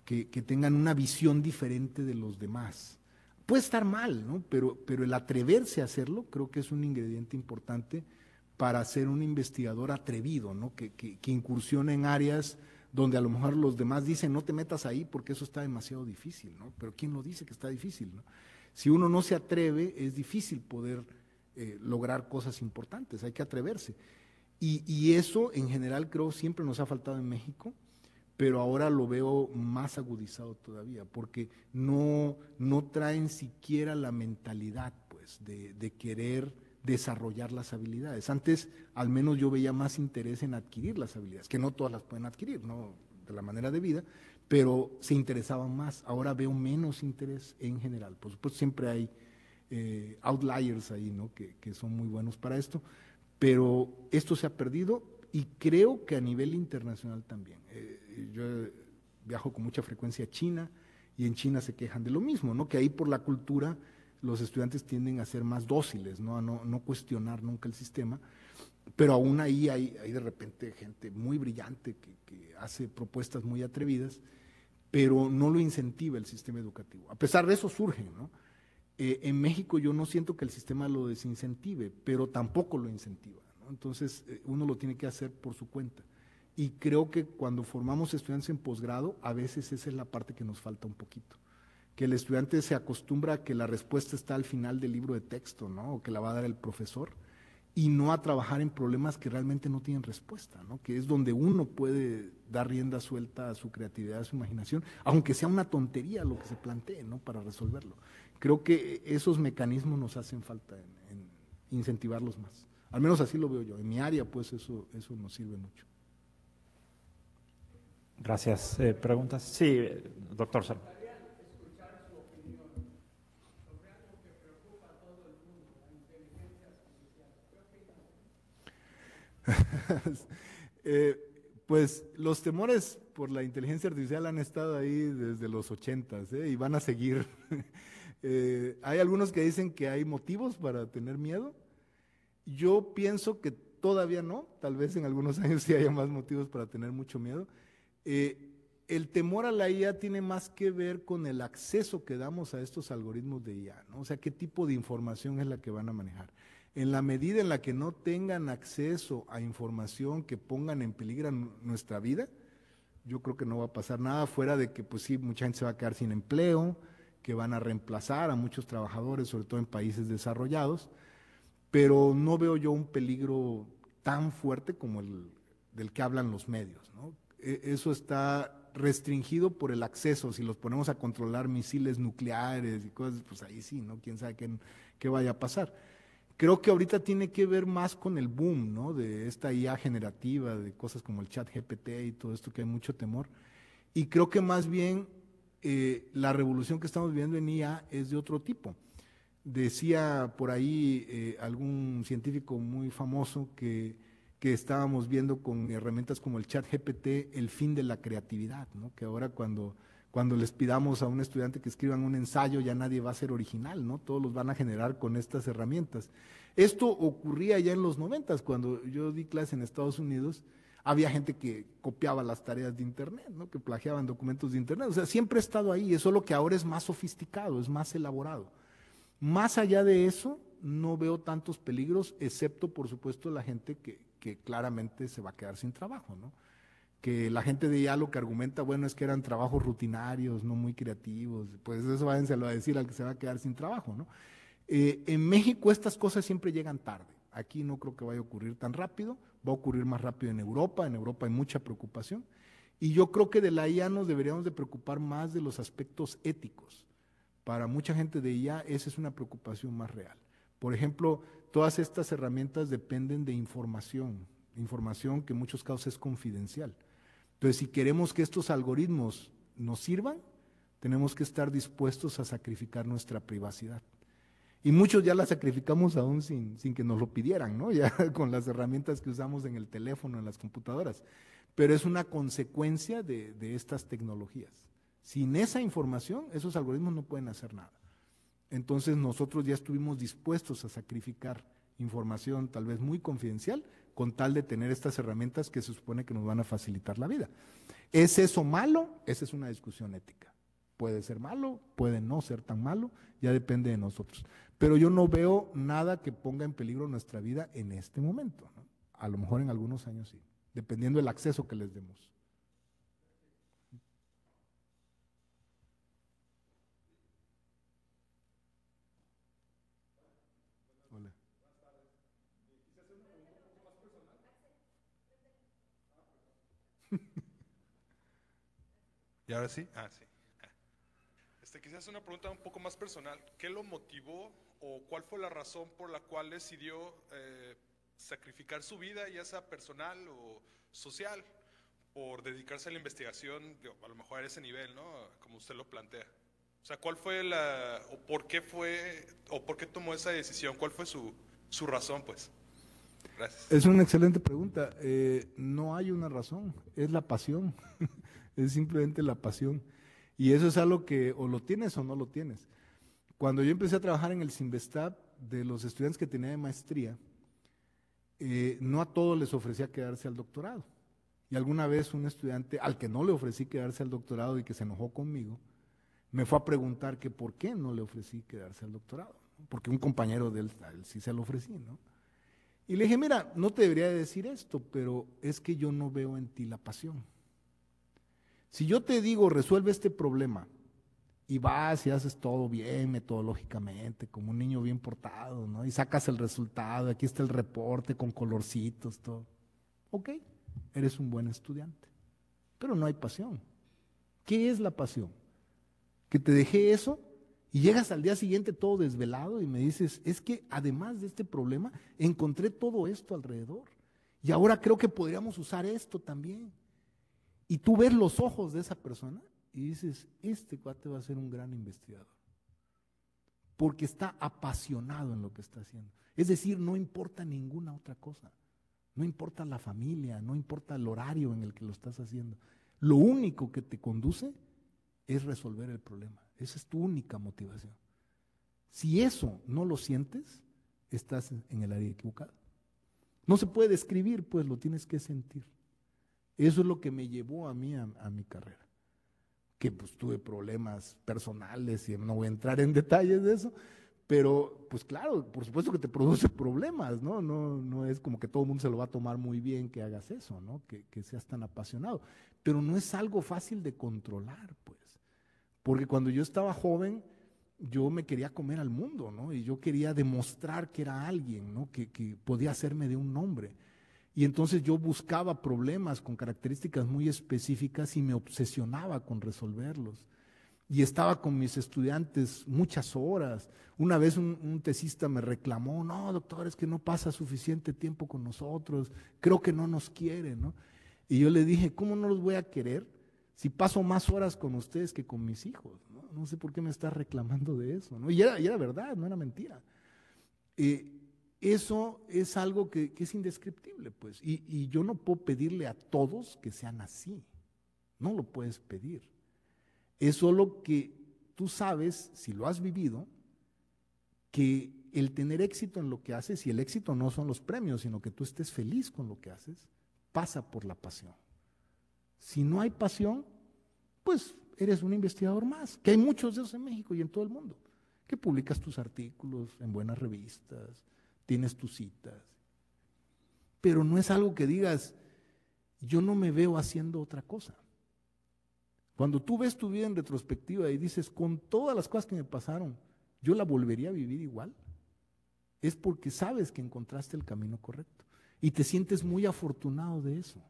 que tengan una visión diferente de los demás. Puede estar mal, ¿no? Pero el atreverse a hacerlo creo que es un ingrediente importante para ser un investigador atrevido, ¿no? Que incursione en áreas donde a lo mejor los demás dicen no te metas ahí porque eso está demasiado difícil, ¿no? Pero ¿quién lo dice que está difícil, ¿no? Si uno no se atreve, es difícil poder lograr cosas importantes, hay que atreverse. Y eso en general creo siempre nos ha faltado en México, pero ahora lo veo más agudizado todavía, porque no traen siquiera la mentalidad, pues, de querer desarrollar las habilidades. Antes, al menos yo veía más interés en adquirir las habilidades, que no todas las pueden adquirir, ¿no? De la manera de vida, pero se interesaban más. Ahora veo menos interés en general. Por supuesto, siempre hay outliers ahí, ¿no? Que son muy buenos para esto, pero esto se ha perdido y creo que a nivel internacional también. Yo viajo con mucha frecuencia a China y en China se quejan de lo mismo, ¿no? Que ahí por la cultura los estudiantes tienden a ser más dóciles, ¿no? A no cuestionar nunca el sistema, pero aún ahí hay de repente gente muy brillante que hace propuestas muy atrevidas, pero no lo incentiva el sistema educativo. A pesar de eso surge, ¿no? En México yo no siento que el sistema lo desincentive, pero tampoco lo incentiva, ¿no? Entonces uno lo tiene que hacer por su cuenta. Y creo que cuando formamos estudiantes en posgrado, a veces esa es la parte que nos falta un poquito. Que el estudiante se acostumbra a que la respuesta está al final del libro de texto, ¿no? O que la va a dar el profesor, y no a trabajar en problemas que realmente no tienen respuesta, ¿no? Que es donde uno puede dar rienda suelta a su creatividad, a su imaginación, aunque sea una tontería lo que se plantee, ¿no? Para resolverlo. Creo que esos mecanismos nos hacen falta en incentivarlos más. Al menos así lo veo yo. En mi área, pues, eso nos sirve mucho. Gracias. ¿Preguntas? Sí, doctor Salmo. Pues los temores por la inteligencia artificial han estado ahí desde los 80s, y van a seguir. Hay algunos que dicen que hay motivos para tener miedo. Yo pienso que todavía no, tal vez en algunos años sí haya más motivos para tener mucho miedo. El temor a la IA tiene más que ver con el acceso que damos a estos algoritmos de IA, ¿no? O sea, qué tipo de información es la que van a manejar. En la medida en la que no tengan acceso a información que pongan en peligro nuestra vida, yo creo que no va a pasar nada fuera de que, pues sí, mucha gente se va a quedar sin empleo, que van a reemplazar a muchos trabajadores, sobre todo en países desarrollados, pero no veo yo un peligro tan fuerte como el del que hablan los medios, ¿no? Eso está restringido por el acceso. Si los ponemos a controlar misiles nucleares y cosas, pues ahí sí, ¿no? Quién sabe qué vaya a pasar. Creo que ahorita tiene que ver más con el boom, ¿no? De esta IA generativa, de cosas como el ChatGPT y todo esto, que hay mucho temor. Y creo que más bien la revolución que estamos viviendo en IA es de otro tipo. Decía por ahí algún científico muy famoso que estábamos viendo con herramientas como el ChatGPT el fin de la creatividad, ¿no? Que ahora cuando les pidamos a un estudiante que escriban un ensayo, ya nadie va a ser original, ¿no? Todos los van a generar con estas herramientas. Esto ocurría ya en los 90s, cuando yo di clase en Estados Unidos, había gente que copiaba las tareas de Internet, ¿no? Que plagiaban documentos de Internet. O sea, siempre ha estado ahí, es solo que ahora es más sofisticado, es más elaborado. Más allá de eso, no veo tantos peligros, excepto, por supuesto, la gente que claramente se va a quedar sin trabajo, ¿no? Que la gente de IA lo que argumenta, bueno, es que eran trabajos rutinarios, no muy creativos, pues eso váyenselo a decir al que se va a quedar sin trabajo, ¿no? En México estas cosas siempre llegan tarde. Aquí no creo que vaya a ocurrir tan rápido, va a ocurrir más rápido en Europa hay mucha preocupación, y yo creo que de la IA nos deberíamos de preocupar más de los aspectos éticos. Para mucha gente de IA esa es una preocupación más real. Por ejemplo, todas estas herramientas dependen de información que en muchos casos es confidencial. Entonces, si queremos que estos algoritmos nos sirvan, tenemos que estar dispuestos a sacrificar nuestra privacidad. Y muchos ya la sacrificamos aún sin que nos lo pidieran, ¿no? Ya con las herramientas que usamos en el teléfono, en las computadoras. Pero es una consecuencia de estas tecnologías. Sin esa información, esos algoritmos no pueden hacer nada. Entonces nosotros ya estuvimos dispuestos a sacrificar información tal vez muy confidencial, con tal de tener estas herramientas que se supone que nos van a facilitar la vida. ¿Es eso malo? Esa es una discusión ética. Puede ser malo, puede no ser tan malo, ya depende de nosotros. Pero yo no veo nada que ponga en peligro nuestra vida en este momento, ¿no? A lo mejor en algunos años sí, dependiendo del acceso que les demos. Hola. ¿Y ahora sí? Ah, sí. Quisiera hacer una pregunta un poco más personal. ¿Qué lo motivó o cuál fue la razón por la cual decidió sacrificar su vida, ya sea personal o social, por dedicarse a la investigación, a lo mejor a ese nivel, ¿no? Como usted lo plantea. O sea, ¿cuál fue o por qué tomó esa decisión? ¿Cuál fue su razón, pues? Gracias. Es una excelente pregunta. No hay una razón, es la pasión. Es simplemente la pasión. Y eso es algo que o lo tienes o no lo tienes. Cuando yo empecé a trabajar en el Cinvestav, de los estudiantes que tenía de maestría, no a todos les ofrecía quedarse al doctorado. Y alguna vez un estudiante al que no le ofrecí quedarse al doctorado y que se enojó conmigo, me fue a preguntar que por qué no le ofrecí quedarse al doctorado, ¿no? Porque un compañero de él sí se lo ofrecí, ¿no? Y le dije, mira, no te debería decir esto, pero es que yo no veo en ti la pasión. Si yo te digo, resuelve este problema, y vas y haces todo bien metodológicamente, como un niño bien portado, ¿no? Y sacas el resultado, aquí está el reporte con colorcitos, todo. Ok, eres un buen estudiante, pero no hay pasión. ¿Qué es la pasión? Que te dejé eso y llegas al día siguiente todo desvelado y me dices, es que además de este problema, encontré todo esto alrededor. Y ahora creo que podríamos usar esto también. Y tú ves los ojos de esa persona y dices, este cuate va a ser un gran investigador. Porque está apasionado en lo que está haciendo. Es decir, no importa ninguna otra cosa. No importa la familia, no importa el horario en el que lo estás haciendo. Lo único que te conduce es resolver el problema. Esa es tu única motivación. Si eso no lo sientes, estás en el área equivocada. No se puede describir, pues lo tienes que sentir. Eso es lo que me llevó a mí a mi carrera. Que pues tuve problemas personales y no voy a entrar en detalles de eso, pero pues claro, por supuesto que te produce problemas, ¿no? No es como que todo el mundo se lo va a tomar muy bien que hagas eso, ¿no? Que seas tan apasionado. Pero no es algo fácil de controlar, pues. Porque cuando yo estaba joven, yo me quería comer al mundo, ¿no? Y yo quería demostrar que era alguien, ¿no? Que podía hacerme de un nombre. Y entonces yo buscaba problemas con características muy específicas y me obsesionaba con resolverlos. Y estaba con mis estudiantes muchas horas. Una vez un tesista me reclamó, no, doctor, es que no pasa suficiente tiempo con nosotros, creo que no nos quiere, ¿no? Y yo le dije, ¿cómo no los voy a querer si paso más horas con ustedes que con mis hijos? No sé por qué me estás reclamando de eso, ¿no? Y era verdad, no era mentira. Eso es algo que es indescriptible, pues. Y yo no puedo pedirle a todos que sean así. No lo puedes pedir. Es solo que tú sabes, si lo has vivido, que el tener éxito en lo que haces, y el éxito no son los premios, sino que tú estés feliz con lo que haces, pasa por la pasión. Si no hay pasión, pues eres un investigador más, que hay muchos de esos en México y en todo el mundo, que publicas tus artículos en buenas revistas, tienes tus citas, pero no es algo que digas, yo no me veo haciendo otra cosa. Cuando tú ves tu vida en retrospectiva y dices, con todas las cosas que me pasaron, ¿yo la volvería a vivir igual? Es porque sabes que encontraste el camino correcto y te sientes muy afortunado de eso.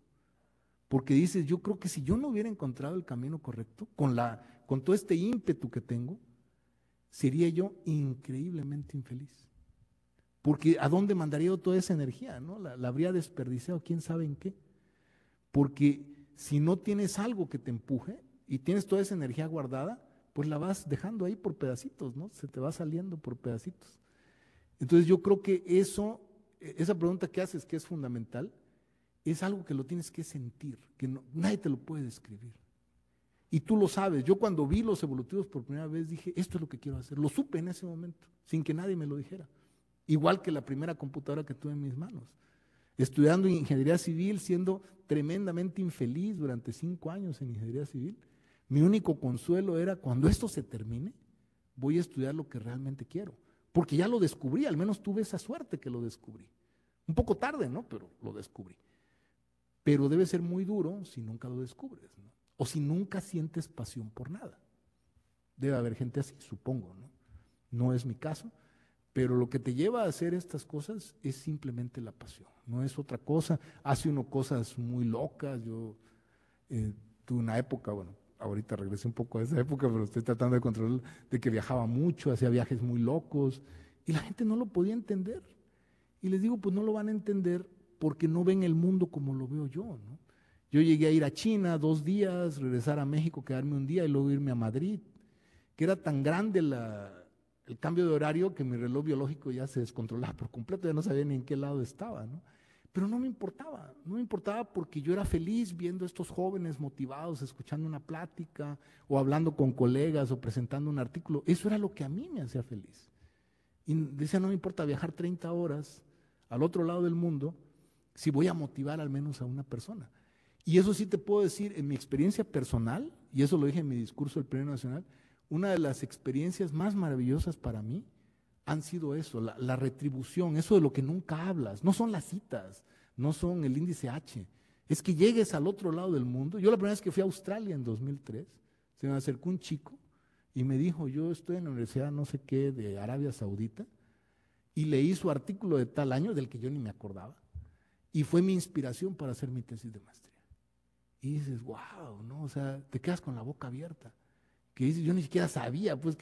Porque dices, yo creo que si yo no hubiera encontrado el camino correcto, con todo este ímpetu que tengo, sería yo increíblemente infeliz. Porque ¿a dónde mandaría yo toda esa energía? ¿No? La habría desperdiciado, quién sabe en qué. Porque si no tienes algo que te empuje y tienes toda esa energía guardada, pues la vas dejando ahí por pedacitos, ¿no? Se te va saliendo por pedacitos. Entonces yo creo que esa pregunta que haces, que es fundamental, es algo que lo tienes que sentir, que nadie te lo puede describir. Y tú lo sabes. Yo cuando vi los evolutivos por primera vez dije, esto es lo que quiero hacer. Lo supe en ese momento, sin que nadie me lo dijera. igual que la primera computadora que tuve en mis manos. Estudiando ingeniería civil, siendo tremendamente infeliz durante 5 años en ingeniería civil. Mi único consuelo era, cuando esto se termine, voy a estudiar lo que realmente quiero. Porque ya lo descubrí, al menos tuve esa suerte que lo descubrí. Un poco tarde, ¿no? Pero lo descubrí. Pero debe ser muy duro si nunca lo descubres, ¿no? O si nunca sientes pasión por nada. Debe haber gente así, supongo, ¿no? No es mi caso, pero lo que te lleva a hacer estas cosas es simplemente la pasión, no es otra cosa. Hace uno cosas muy locas. Yo tuve una época, bueno, ahorita regresé un poco a esa época, pero estoy tratando de controlar, de que viajaba mucho, hacía viajes muy locos, y la gente no lo podía entender. Y les digo, pues no lo van a entender porque no ven el mundo como lo veo yo, ¿no? Yo llegué a ir a China 2 días, regresar a México, quedarme un día y luego irme a Madrid, que era tan grande el cambio de horario que mi reloj biológico ya se descontrolaba por completo, ya no sabía ni en qué lado estaba, ¿no? Pero no me importaba porque yo era feliz viendo a estos jóvenes motivados, escuchando una plática o hablando con colegas o presentando un artículo. Eso era lo que a mí me hacía feliz. Y decía, no me importa viajar 30 horas al otro lado del mundo si voy a motivar al menos a una persona. Y eso sí te puedo decir, en mi experiencia personal, y eso lo dije en mi discurso del Premio Nacional, una de las experiencias más maravillosas para mí han sido eso, la retribución, eso de lo que nunca hablas. No son las citas, no son el índice H, es que llegues al otro lado del mundo. Yo la primera vez que fui a Australia en 2003, se me acercó un chico y me dijo, yo estoy en la universidad no sé qué de Arabia Saudita, y leí su artículo de tal año del que yo ni me acordaba, y fue mi inspiración para hacer mi tesis de maestría. Y dices, wow, ¿no? O sea, te quedas con la boca abierta. Que dices, yo ni siquiera sabía, pues,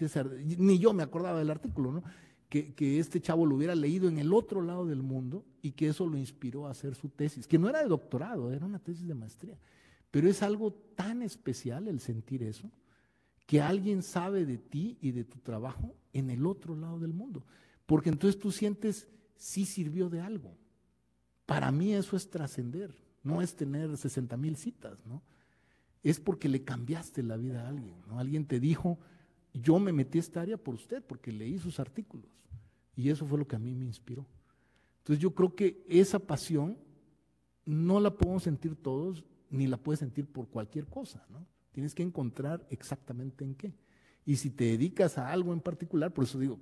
ni yo me acordaba del artículo, ¿no? Que este chavo lo hubiera leído en el otro lado del mundo y que eso lo inspiró a hacer su tesis, que no era de doctorado, era una tesis de maestría. Pero es algo tan especial el sentir eso, que alguien sabe de ti y de tu trabajo en el otro lado del mundo. Porque entonces tú sientes, sí sirvió de algo. Para mí eso es trascender, no es tener 60,000 citas, ¿no? Es porque le cambiaste la vida a alguien, ¿no? Alguien te dijo, yo me metí a esta área por usted, porque leí sus artículos. Y eso fue lo que a mí me inspiró. Entonces yo creo que esa pasión no la podemos sentir todos, ni la puedes sentir por cualquier cosa, ¿no? Tienes que encontrar exactamente en qué. Y si te dedicas a algo en particular, por eso digo,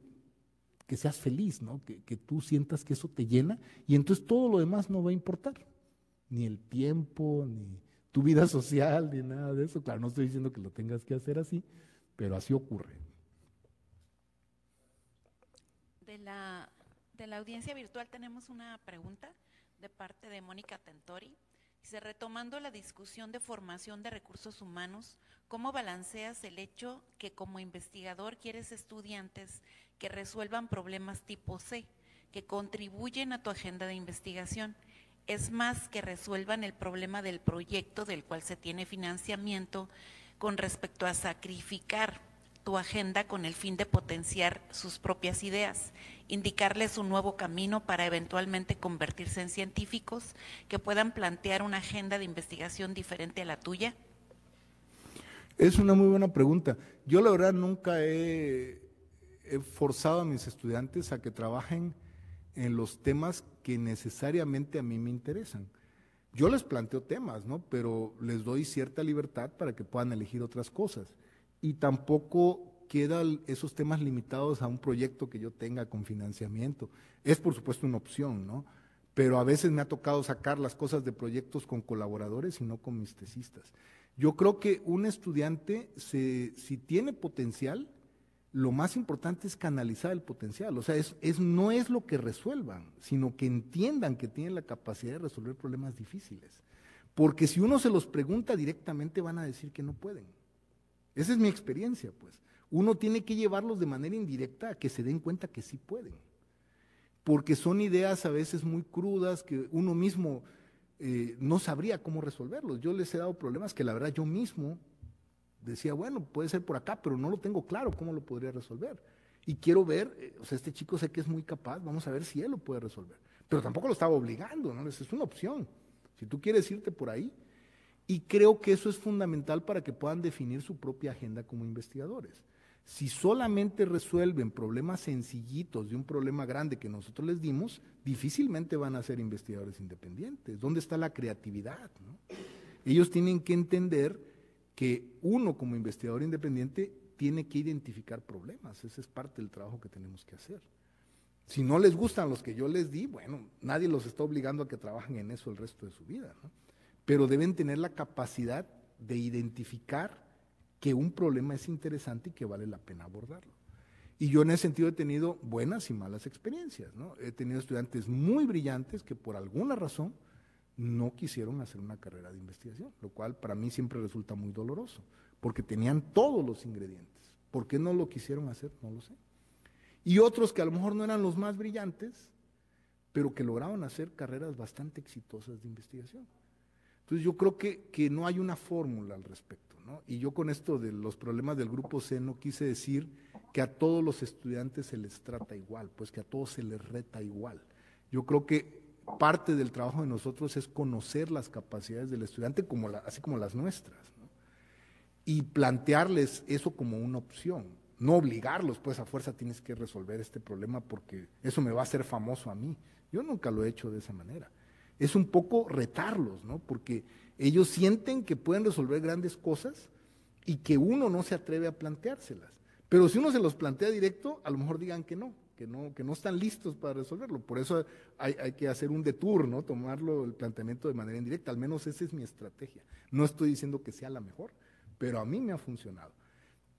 que seas feliz, ¿no? Que tú sientas que eso te llena, y entonces todo lo demás no va a importar. Ni el tiempo, ni tu vida social, ni nada de eso. Claro, no estoy diciendo que lo tengas que hacer así, pero así ocurre. De la audiencia virtual tenemos una pregunta de parte de Mónica Tentori. Dice, retomando la discusión de formación de recursos humanos, ¿cómo balanceas el hecho que como investigador quieres estudiantes que resuelvan problemas tipo C, que contribuyen a tu agenda de investigación? Es más, que resuelvan el problema del proyecto del cual se tiene financiamiento con respecto a sacrificar tu agenda con el fin de potenciar sus propias ideas, indicarles un nuevo camino para eventualmente convertirse en científicos que puedan plantear una agenda de investigación diferente a la tuya. Es una muy buena pregunta. Yo la verdad nunca he forzado a mis estudiantes a que trabajen en los temas que necesariamente a mí me interesan. Yo les planteo temas, ¿no? Pero les doy cierta libertad para que puedan elegir otras cosas. Y tampoco quedan esos temas limitados a un proyecto que yo tenga con financiamiento. Es por supuesto una opción, ¿no? Pero a veces me ha tocado sacar las cosas de proyectos con colaboradores y no con mis tesistas. Yo creo que un estudiante, si tiene potencial, lo más importante es canalizar el potencial. O sea, no es lo que resuelvan, sino que entiendan que tienen la capacidad de resolver problemas difíciles. Porque si uno se los pregunta directamente, van a decir que no pueden. Esa es mi experiencia, pues. Uno tiene que llevarlos de manera indirecta a que se den cuenta que sí pueden. Porque son ideas a veces muy crudas que uno mismo no sabría cómo resolverlos. Yo les he dado problemas que la verdad yo mismo decía, bueno, puede ser por acá, pero no lo tengo claro cómo lo podría resolver. Y quiero ver, o sea, este chico sé que es muy capaz, vamos a ver si él lo puede resolver. Pero tampoco lo estaba obligando, ¿no? Es una opción. Si tú quieres irte por ahí. Y creo que eso es fundamental para que puedan definir su propia agenda como investigadores. Si solamente resuelven problemas sencillitos de un problema grande que nosotros les dimos, difícilmente van a ser investigadores independientes. ¿Dónde está la creatividad, no? Ellos tienen que entender que uno como investigador independiente tiene que identificar problemas. Ese es parte del trabajo que tenemos que hacer. Si no les gustan los que yo les di, bueno, nadie los está obligando a que trabajen en eso el resto de su vida, ¿no? Pero deben tener la capacidad de identificar que un problema es interesante y que vale la pena abordarlo. Y yo en ese sentido he tenido buenas y malas experiencias, ¿no? He tenido estudiantes muy brillantes que por alguna razón no quisieron hacer una carrera de investigación, lo cual para mí siempre resulta muy doloroso, porque tenían todos los ingredientes. ¿Por qué no lo quisieron hacer? No lo sé. Y otros que a lo mejor no eran los más brillantes, pero que lograron hacer carreras bastante exitosas de investigación. Entonces yo creo que no hay una fórmula al respecto, ¿no? Y yo con esto de los problemas del grupo C no quise decir que a todos los estudiantes se les trata igual, pues que a todos se les reta igual. Yo creo que parte del trabajo de nosotros es conocer las capacidades del estudiante así como las nuestras, ¿no? Y plantearles eso como una opción, no obligarlos, pues a fuerza tienes que resolver este problema porque eso me va a hacer famoso a mí. Yo nunca lo he hecho de esa manera. Es un poco retarlos, ¿no? Porque ellos sienten que pueden resolver grandes cosas y que uno no se atreve a planteárselas. Pero si uno se los plantea directo, a lo mejor digan que no están listos para resolverlo. Por eso hay que hacer un detour, ¿no? Tomarlo el planteamiento de manera indirecta. Al menos esa es mi estrategia. No estoy diciendo que sea la mejor, pero a mí me ha funcionado.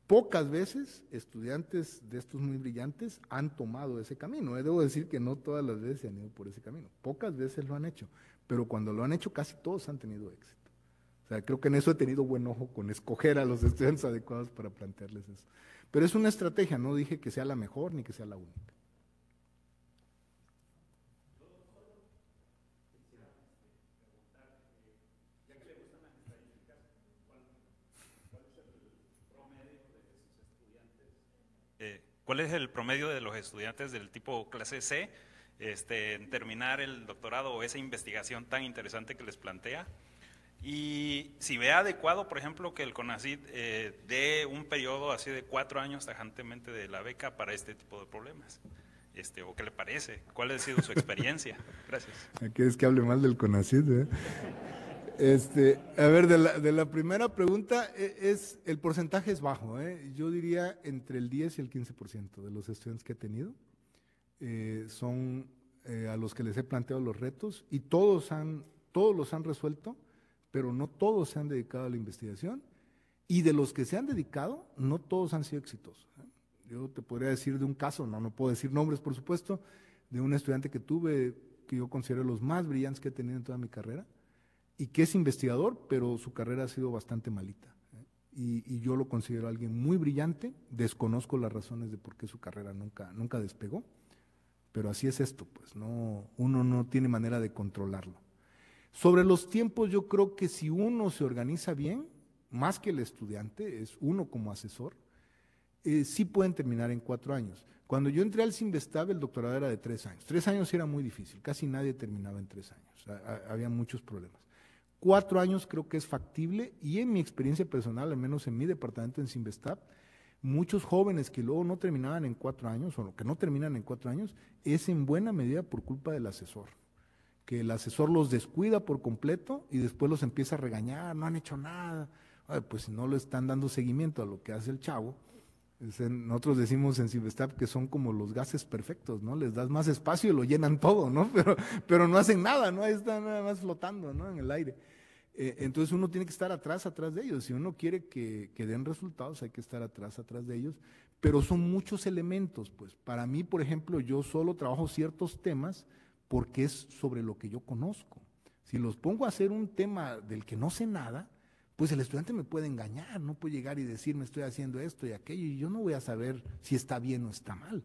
Pocas veces estudiantes de estos muy brillantes han tomado ese camino. Debo decir que no todas las veces se han ido por ese camino. Pocas veces lo han hecho, pero cuando lo han hecho casi todos han tenido éxito. O sea, creo que en eso he tenido buen ojo con escoger a los estudiantes adecuados para plantearles eso. Pero es una estrategia, no dije que sea la mejor ni que sea la única. ¿Cuál es el promedio de los estudiantes del tipo clase C en terminar el doctorado o esa investigación tan interesante que les plantea? Y si ve adecuado, por ejemplo, que el CONACYT dé un periodo así de 4 años tajantemente de la beca para este tipo de problemas. ¿O qué le parece? ¿Cuál ha sido su experiencia? Gracias. ¿Quieres que hable mal del CONACYT? A ver, de la primera pregunta, el porcentaje es bajo, yo diría entre el 10 y el 15% de los estudiantes que he tenido son a los que les he planteado los retos y todos los han resuelto, pero no todos se han dedicado a la investigación y de los que se han dedicado, no todos han sido exitosos. Yo te podría decir de un caso, no puedo decir nombres por supuesto, de un estudiante que tuve, que yo considero los más brillantes que he tenido en toda mi carrera, y que es investigador, pero su carrera ha sido bastante malita. Y yo lo considero alguien muy brillante, desconozco las razones de por qué su carrera nunca despegó, pero así es esto, pues, uno no tiene manera de controlarlo. Sobre los tiempos, yo creo que si uno se organiza bien, más que el estudiante, es uno como asesor, sí pueden terminar en 4 años. Cuando yo entré al CINVESTAB, el doctorado era de 3 años. 3 años era muy difícil, casi nadie terminaba en 3 años, había muchos problemas. 4 años creo que es factible y en mi experiencia personal, al menos en mi departamento en CINVESTAB, muchos jóvenes que luego no terminaban en 4 años o que no terminan en 4 años, es en buena medida por culpa del asesor. Que el asesor los descuida por completo y después los empieza a regañar, no han hecho nada. Ay, pues si no le están dando seguimiento a lo que hace el chavo, nosotros decimos en CINVESTAB que son como los gases perfectos, ¿no? Les das más espacio y lo llenan todo, ¿no? Pero no hacen nada, ¿no? Ahí están nada más flotando, ¿no? En el aire. Entonces uno tiene que estar atrás de ellos. Si uno quiere que den resultados, hay que estar atrás de ellos. Pero son muchos elementos, pues. Para mí, por ejemplo, yo solo trabajo ciertos temas porque es sobre lo que yo conozco. Si los pongo a hacer un tema del que no sé nada, pues el estudiante me puede engañar, no puede llegar y decirme estoy haciendo esto y aquello y yo no voy a saber si está bien o está mal.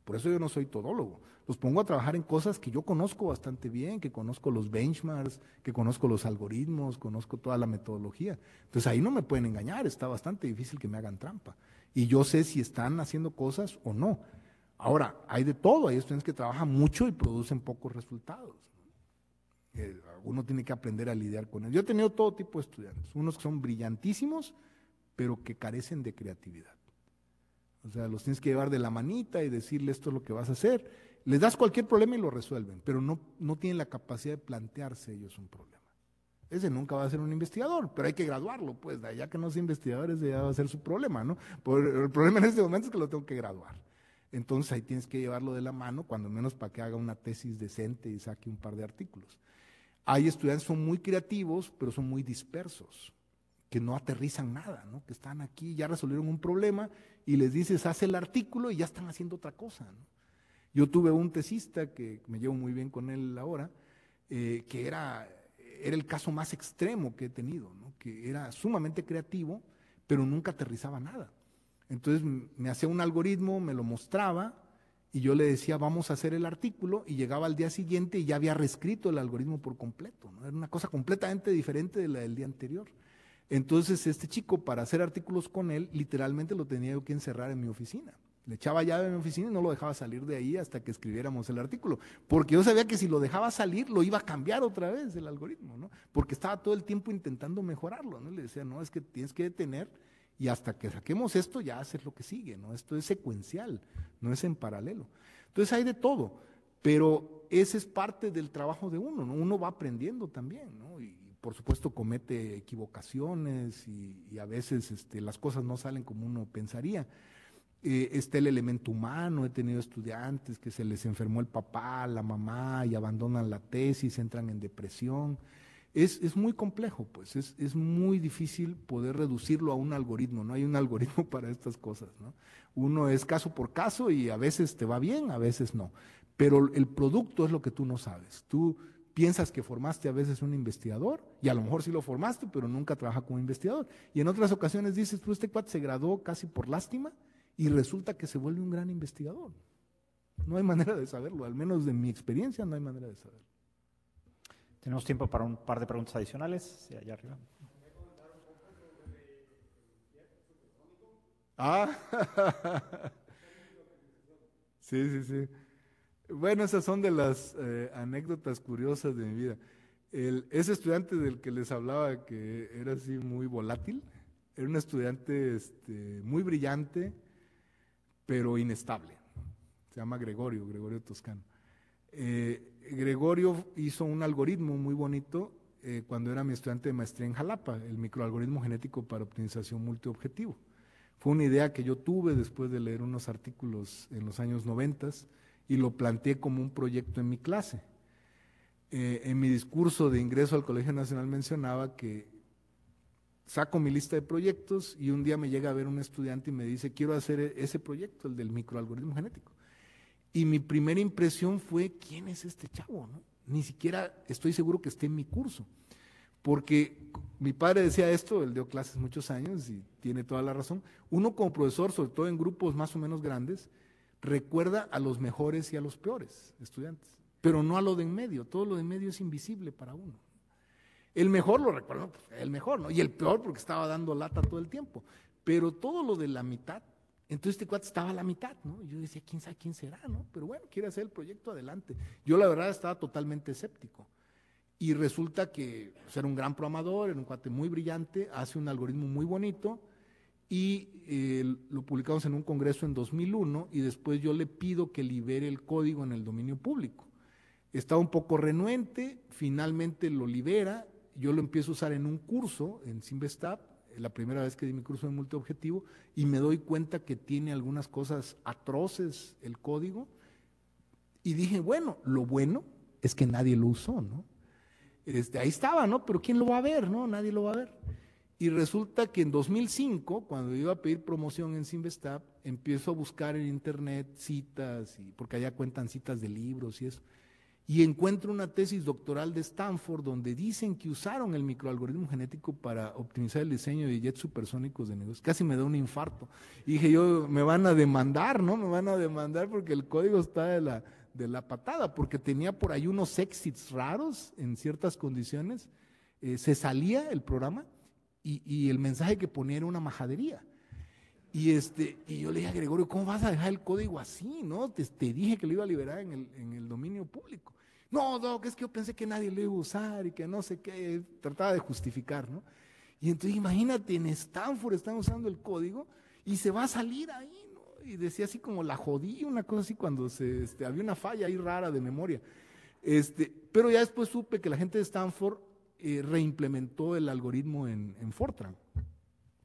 Por eso yo no soy todólogo. Los pongo a trabajar en cosas que yo conozco bastante bien, que conozco los benchmarks, que conozco los algoritmos, conozco toda la metodología. Entonces ahí no me pueden engañar, está bastante difícil que me hagan trampa. Y yo sé si están haciendo cosas o no. Ahora, hay de todo, hay estudiantes que trabajan mucho y producen pocos resultados. Uno tiene que aprender a lidiar con él. Yo he tenido todo tipo de estudiantes, unos que son brillantísimos, pero que carecen de creatividad. O sea, los tienes que llevar de la manita y decirle esto es lo que vas a hacer. Les das cualquier problema y lo resuelven, pero no tienen la capacidad de plantearse ellos un problema. Ese nunca va a ser un investigador, pero hay que graduarlo, pues, ya que no sea investigador, ese ya va a ser su problema, ¿no? El problema en este momento es que lo tengo que graduar. Entonces ahí tienes que llevarlo de la mano, cuando menos para que haga una tesis decente y saque un par de artículos. Hay estudiantes que son muy creativos, pero son muy dispersos, que no aterrizan nada, ¿no? Que están aquí, ya resolvieron un problema y les dices, haz el artículo y ya están haciendo otra cosa, ¿no? Yo tuve un tesista que me llevo muy bien con él ahora, que era el caso más extremo que he tenido, ¿no? Que era sumamente creativo, pero nunca aterrizaba nada. Entonces me hacía un algoritmo, me lo mostraba y yo le decía, vamos a hacer el artículo, y llegaba al día siguiente y ya había reescrito el algoritmo por completo, ¿no? Era una cosa completamente diferente de la del día anterior. Entonces este chico, para hacer artículos con él, literalmente lo tenía yo que encerrar en mi oficina. Le echaba llave en mi oficina y no lo dejaba salir de ahí hasta que escribiéramos el artículo, porque yo sabía que si lo dejaba salir, lo iba a cambiar otra vez el algoritmo, ¿no? Porque estaba todo el tiempo intentando mejorarlo, ¿no? Le decía, no, es que tienes que detener y hasta que saquemos esto ya hacer lo que sigue, ¿no? Esto es secuencial, no es en paralelo. Entonces hay de todo, pero ese es parte del trabajo de uno, ¿no? Uno va aprendiendo también, ¿no? Y por supuesto comete equivocaciones y a veces las cosas no salen como uno pensaría. Está el elemento humano, he tenido estudiantes que se les enfermó el papá, la mamá y abandonan la tesis, entran en depresión. Es muy complejo, pues, es muy difícil poder reducirlo a un algoritmo, no hay un algoritmo para estas cosas, ¿no? Uno es caso por caso y a veces te va bien, a veces no, pero el producto es lo que tú no sabes. Tú piensas que formaste a veces un investigador y a lo mejor sí lo formaste, pero nunca trabaja como investigador. Y en otras ocasiones dices, tú, este cuate se graduó casi por lástima y resulta que se vuelve un gran investigador. No hay manera de saberlo, al menos de mi experiencia no hay manera de saberlo. Tenemos tiempo para un par de preguntas adicionales. Sí, allá arriba. Sí. Bueno, esas son de las anécdotas curiosas de mi vida. Ese estudiante del que les hablaba, que era así muy volátil, era un estudiante muy brillante, pero inestable. Se llama Gregorio Toscano. Gregorio hizo un algoritmo muy bonito cuando era mi estudiante de maestría en Jalapa, el microalgoritmo genético para optimización multiobjetivo. Fue una idea que yo tuve después de leer unos artículos en los años 90 y lo planteé como un proyecto en mi clase. En mi discurso de ingreso al Colegio Nacional mencionaba que saco mi lista de proyectos y un día me llega a ver un estudiante y me dice, quiero hacer ese proyecto, el del microalgoritmo genético. Y mi primera impresión fue, ¿quién es este chavo, no? Ni siquiera estoy seguro que esté en mi curso. Porque mi padre decía esto, él dio clases muchos años y tiene toda la razón. Uno como profesor, sobre todo en grupos más o menos grandes, recuerda a los mejores y a los peores estudiantes, pero no a lo de en medio. Todo lo de en medio es invisible para uno. El mejor lo recuerdo, pues, el mejor, ¿no? Y el peor porque estaba dando lata todo el tiempo. Pero todo lo de la mitad, entonces este cuate estaba a la mitad, ¿no? Y yo decía, ¿quién sabe quién será, no? Pero bueno, quiere hacer el proyecto, adelante. Yo la verdad estaba totalmente escéptico. Y resulta que pues, era un gran programador, era un cuate muy brillante, hace un algoritmo muy bonito y lo publicamos en un congreso en 2001 y después yo le pido que libere el código en el dominio público. Estaba un poco renuente, finalmente lo libera, yo lo empiezo a usar en un curso en Simvestab, la primera vez que di mi curso de multiobjetivo, y me doy cuenta que tiene algunas cosas atroces el código, y dije, bueno es que nadie lo usó, ¿no? Ahí estaba, ¿no? Pero ¿quién lo va a ver, no? Nadie lo va a ver. Y resulta que en 2005, cuando iba a pedir promoción en Simvestab, empiezo a buscar en internet citas, porque allá cuentan citas de libros y eso, y encuentro una tesis doctoral de Stanford donde dicen que usaron el microalgoritmo genético para optimizar el diseño de jets supersónicos de negocios. Casi me da un infarto. Y dije yo, me van a demandar, ¿no? Me van a demandar porque el código está de la patada, porque tenía por ahí unos exits raros en ciertas condiciones. Se salía el programa y el mensaje que ponía era una majadería. Y yo le dije a Gregorio, ¿cómo vas a dejar el código así, no? Te dije que lo iba a liberar en el dominio público. No, Doc, es que yo pensé que nadie lo iba a usar y que no sé qué, trataba de justificar, ¿no? Y entonces imagínate, en Stanford están usando el código y se va a salir ahí, ¿no? y decía así como la jodí, una cosa así cuando había una falla ahí rara de memoria. Pero ya después supe que la gente de Stanford reimplementó el algoritmo en Fortran.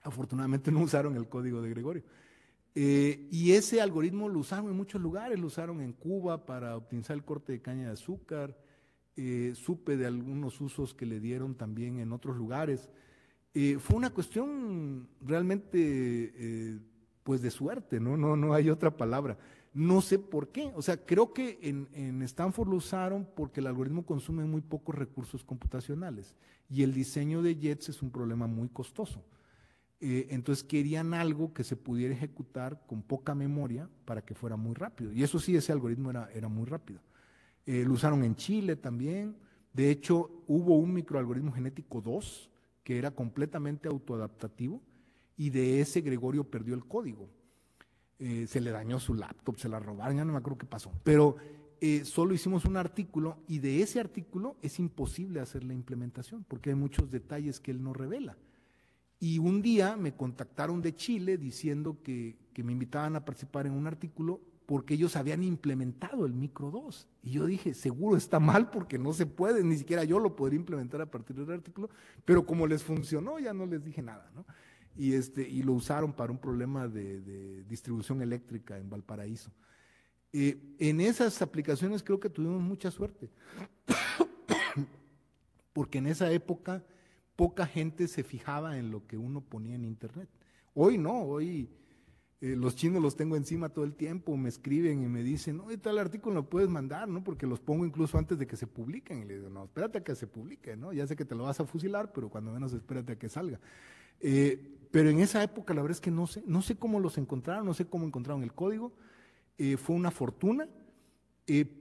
Afortunadamente no usaron el código de Gregorio. Y ese algoritmo lo usaron en muchos lugares, lo usaron en Cuba para optimizar el corte de caña de azúcar, supe de algunos usos que le dieron también en otros lugares. Fue una cuestión realmente pues de suerte, no hay otra palabra. No sé por qué, o sea, creo que en Stanford lo usaron porque el algoritmo consume muy pocos recursos computacionales y el diseño de jets es un problema muy costoso. Entonces querían algo que se pudiera ejecutar con poca memoria para que fuera muy rápido. Y eso sí, ese algoritmo era muy rápido. Lo usaron en Chile también. De hecho, hubo un microalgoritmo genético 2 que era completamente autoadaptativo y de ese Gregorio perdió el código. Se le dañó su laptop, se la robaron, ya no me acuerdo qué pasó. Pero solo hicimos un artículo y de ese artículo es imposible hacer la implementación porque hay muchos detalles que él no revela. Y un día me contactaron de Chile diciendo que me invitaban a participar en un artículo porque ellos habían implementado el micro 2. Y yo dije, seguro está mal porque no se puede, ni siquiera yo lo podría implementar a partir del artículo, pero como les funcionó ya no les dije nada, ¿no? Y lo usaron para un problema de distribución eléctrica en Valparaíso. En esas aplicaciones creo que tuvimos mucha suerte, porque en esa época poca gente se fijaba en lo que uno ponía en internet. Hoy no, hoy los chinos los tengo encima todo el tiempo, me escriben y me dicen, no, tal artículo lo puedes mandar, ¿no? Porque los pongo incluso antes de que se publiquen. Y le digo, no, espérate a que se publique, ¿no? Ya sé que te lo vas a fusilar, pero cuando menos espérate a que salga. Pero en esa época la verdad es que no sé cómo los encontraron, no sé cómo encontraron el código. Fue una fortuna.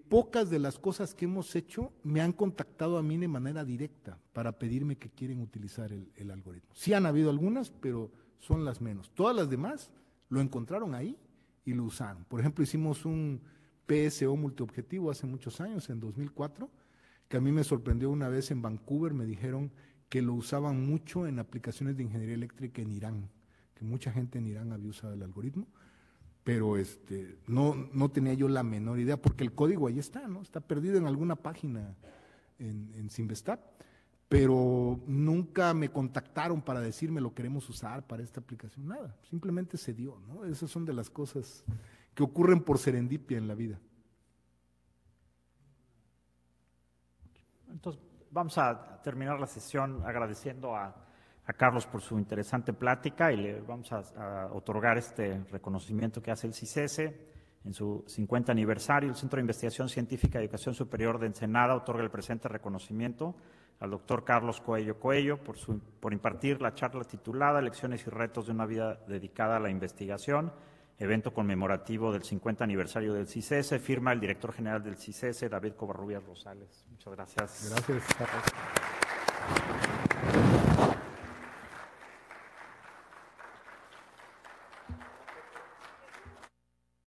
Pocas de las cosas que hemos hecho me han contactado a mí de manera directa para pedirme que quieren utilizar el algoritmo. Sí han habido algunas, pero son las menos. Todas las demás lo encontraron ahí y lo usaron. Por ejemplo, hicimos un PSO multiobjetivo hace muchos años, en 2004, que a mí me sorprendió una vez en Vancouver, me dijeron que lo usaban mucho en aplicaciones de ingeniería eléctrica en Irán, que mucha gente en Irán había usado el algoritmo. Pero no tenía yo la menor idea, porque el código ahí está, ¿no? Está perdido en alguna página en Simvestab, pero nunca me contactaron para decirme lo queremos usar para esta aplicación, nada, simplemente se dio, ¿no? Esas son de las cosas que ocurren por serendipia en la vida. Entonces, vamos a terminar la sesión agradeciendo a Carlos por su interesante plática y le vamos a otorgar este reconocimiento que hace el CICESE en su 50 aniversario. El Centro de Investigación Científica y Educación Superior de Ensenada otorga el presente reconocimiento al doctor Carlos Coello Coello por impartir la charla titulada Lecciones y retos de una vida dedicada a la investigación, evento conmemorativo del 50 aniversario del CICESE. Firma el director general del CICESE, David Covarrubias Rosales. Muchas gracias. Gracias, Carlos.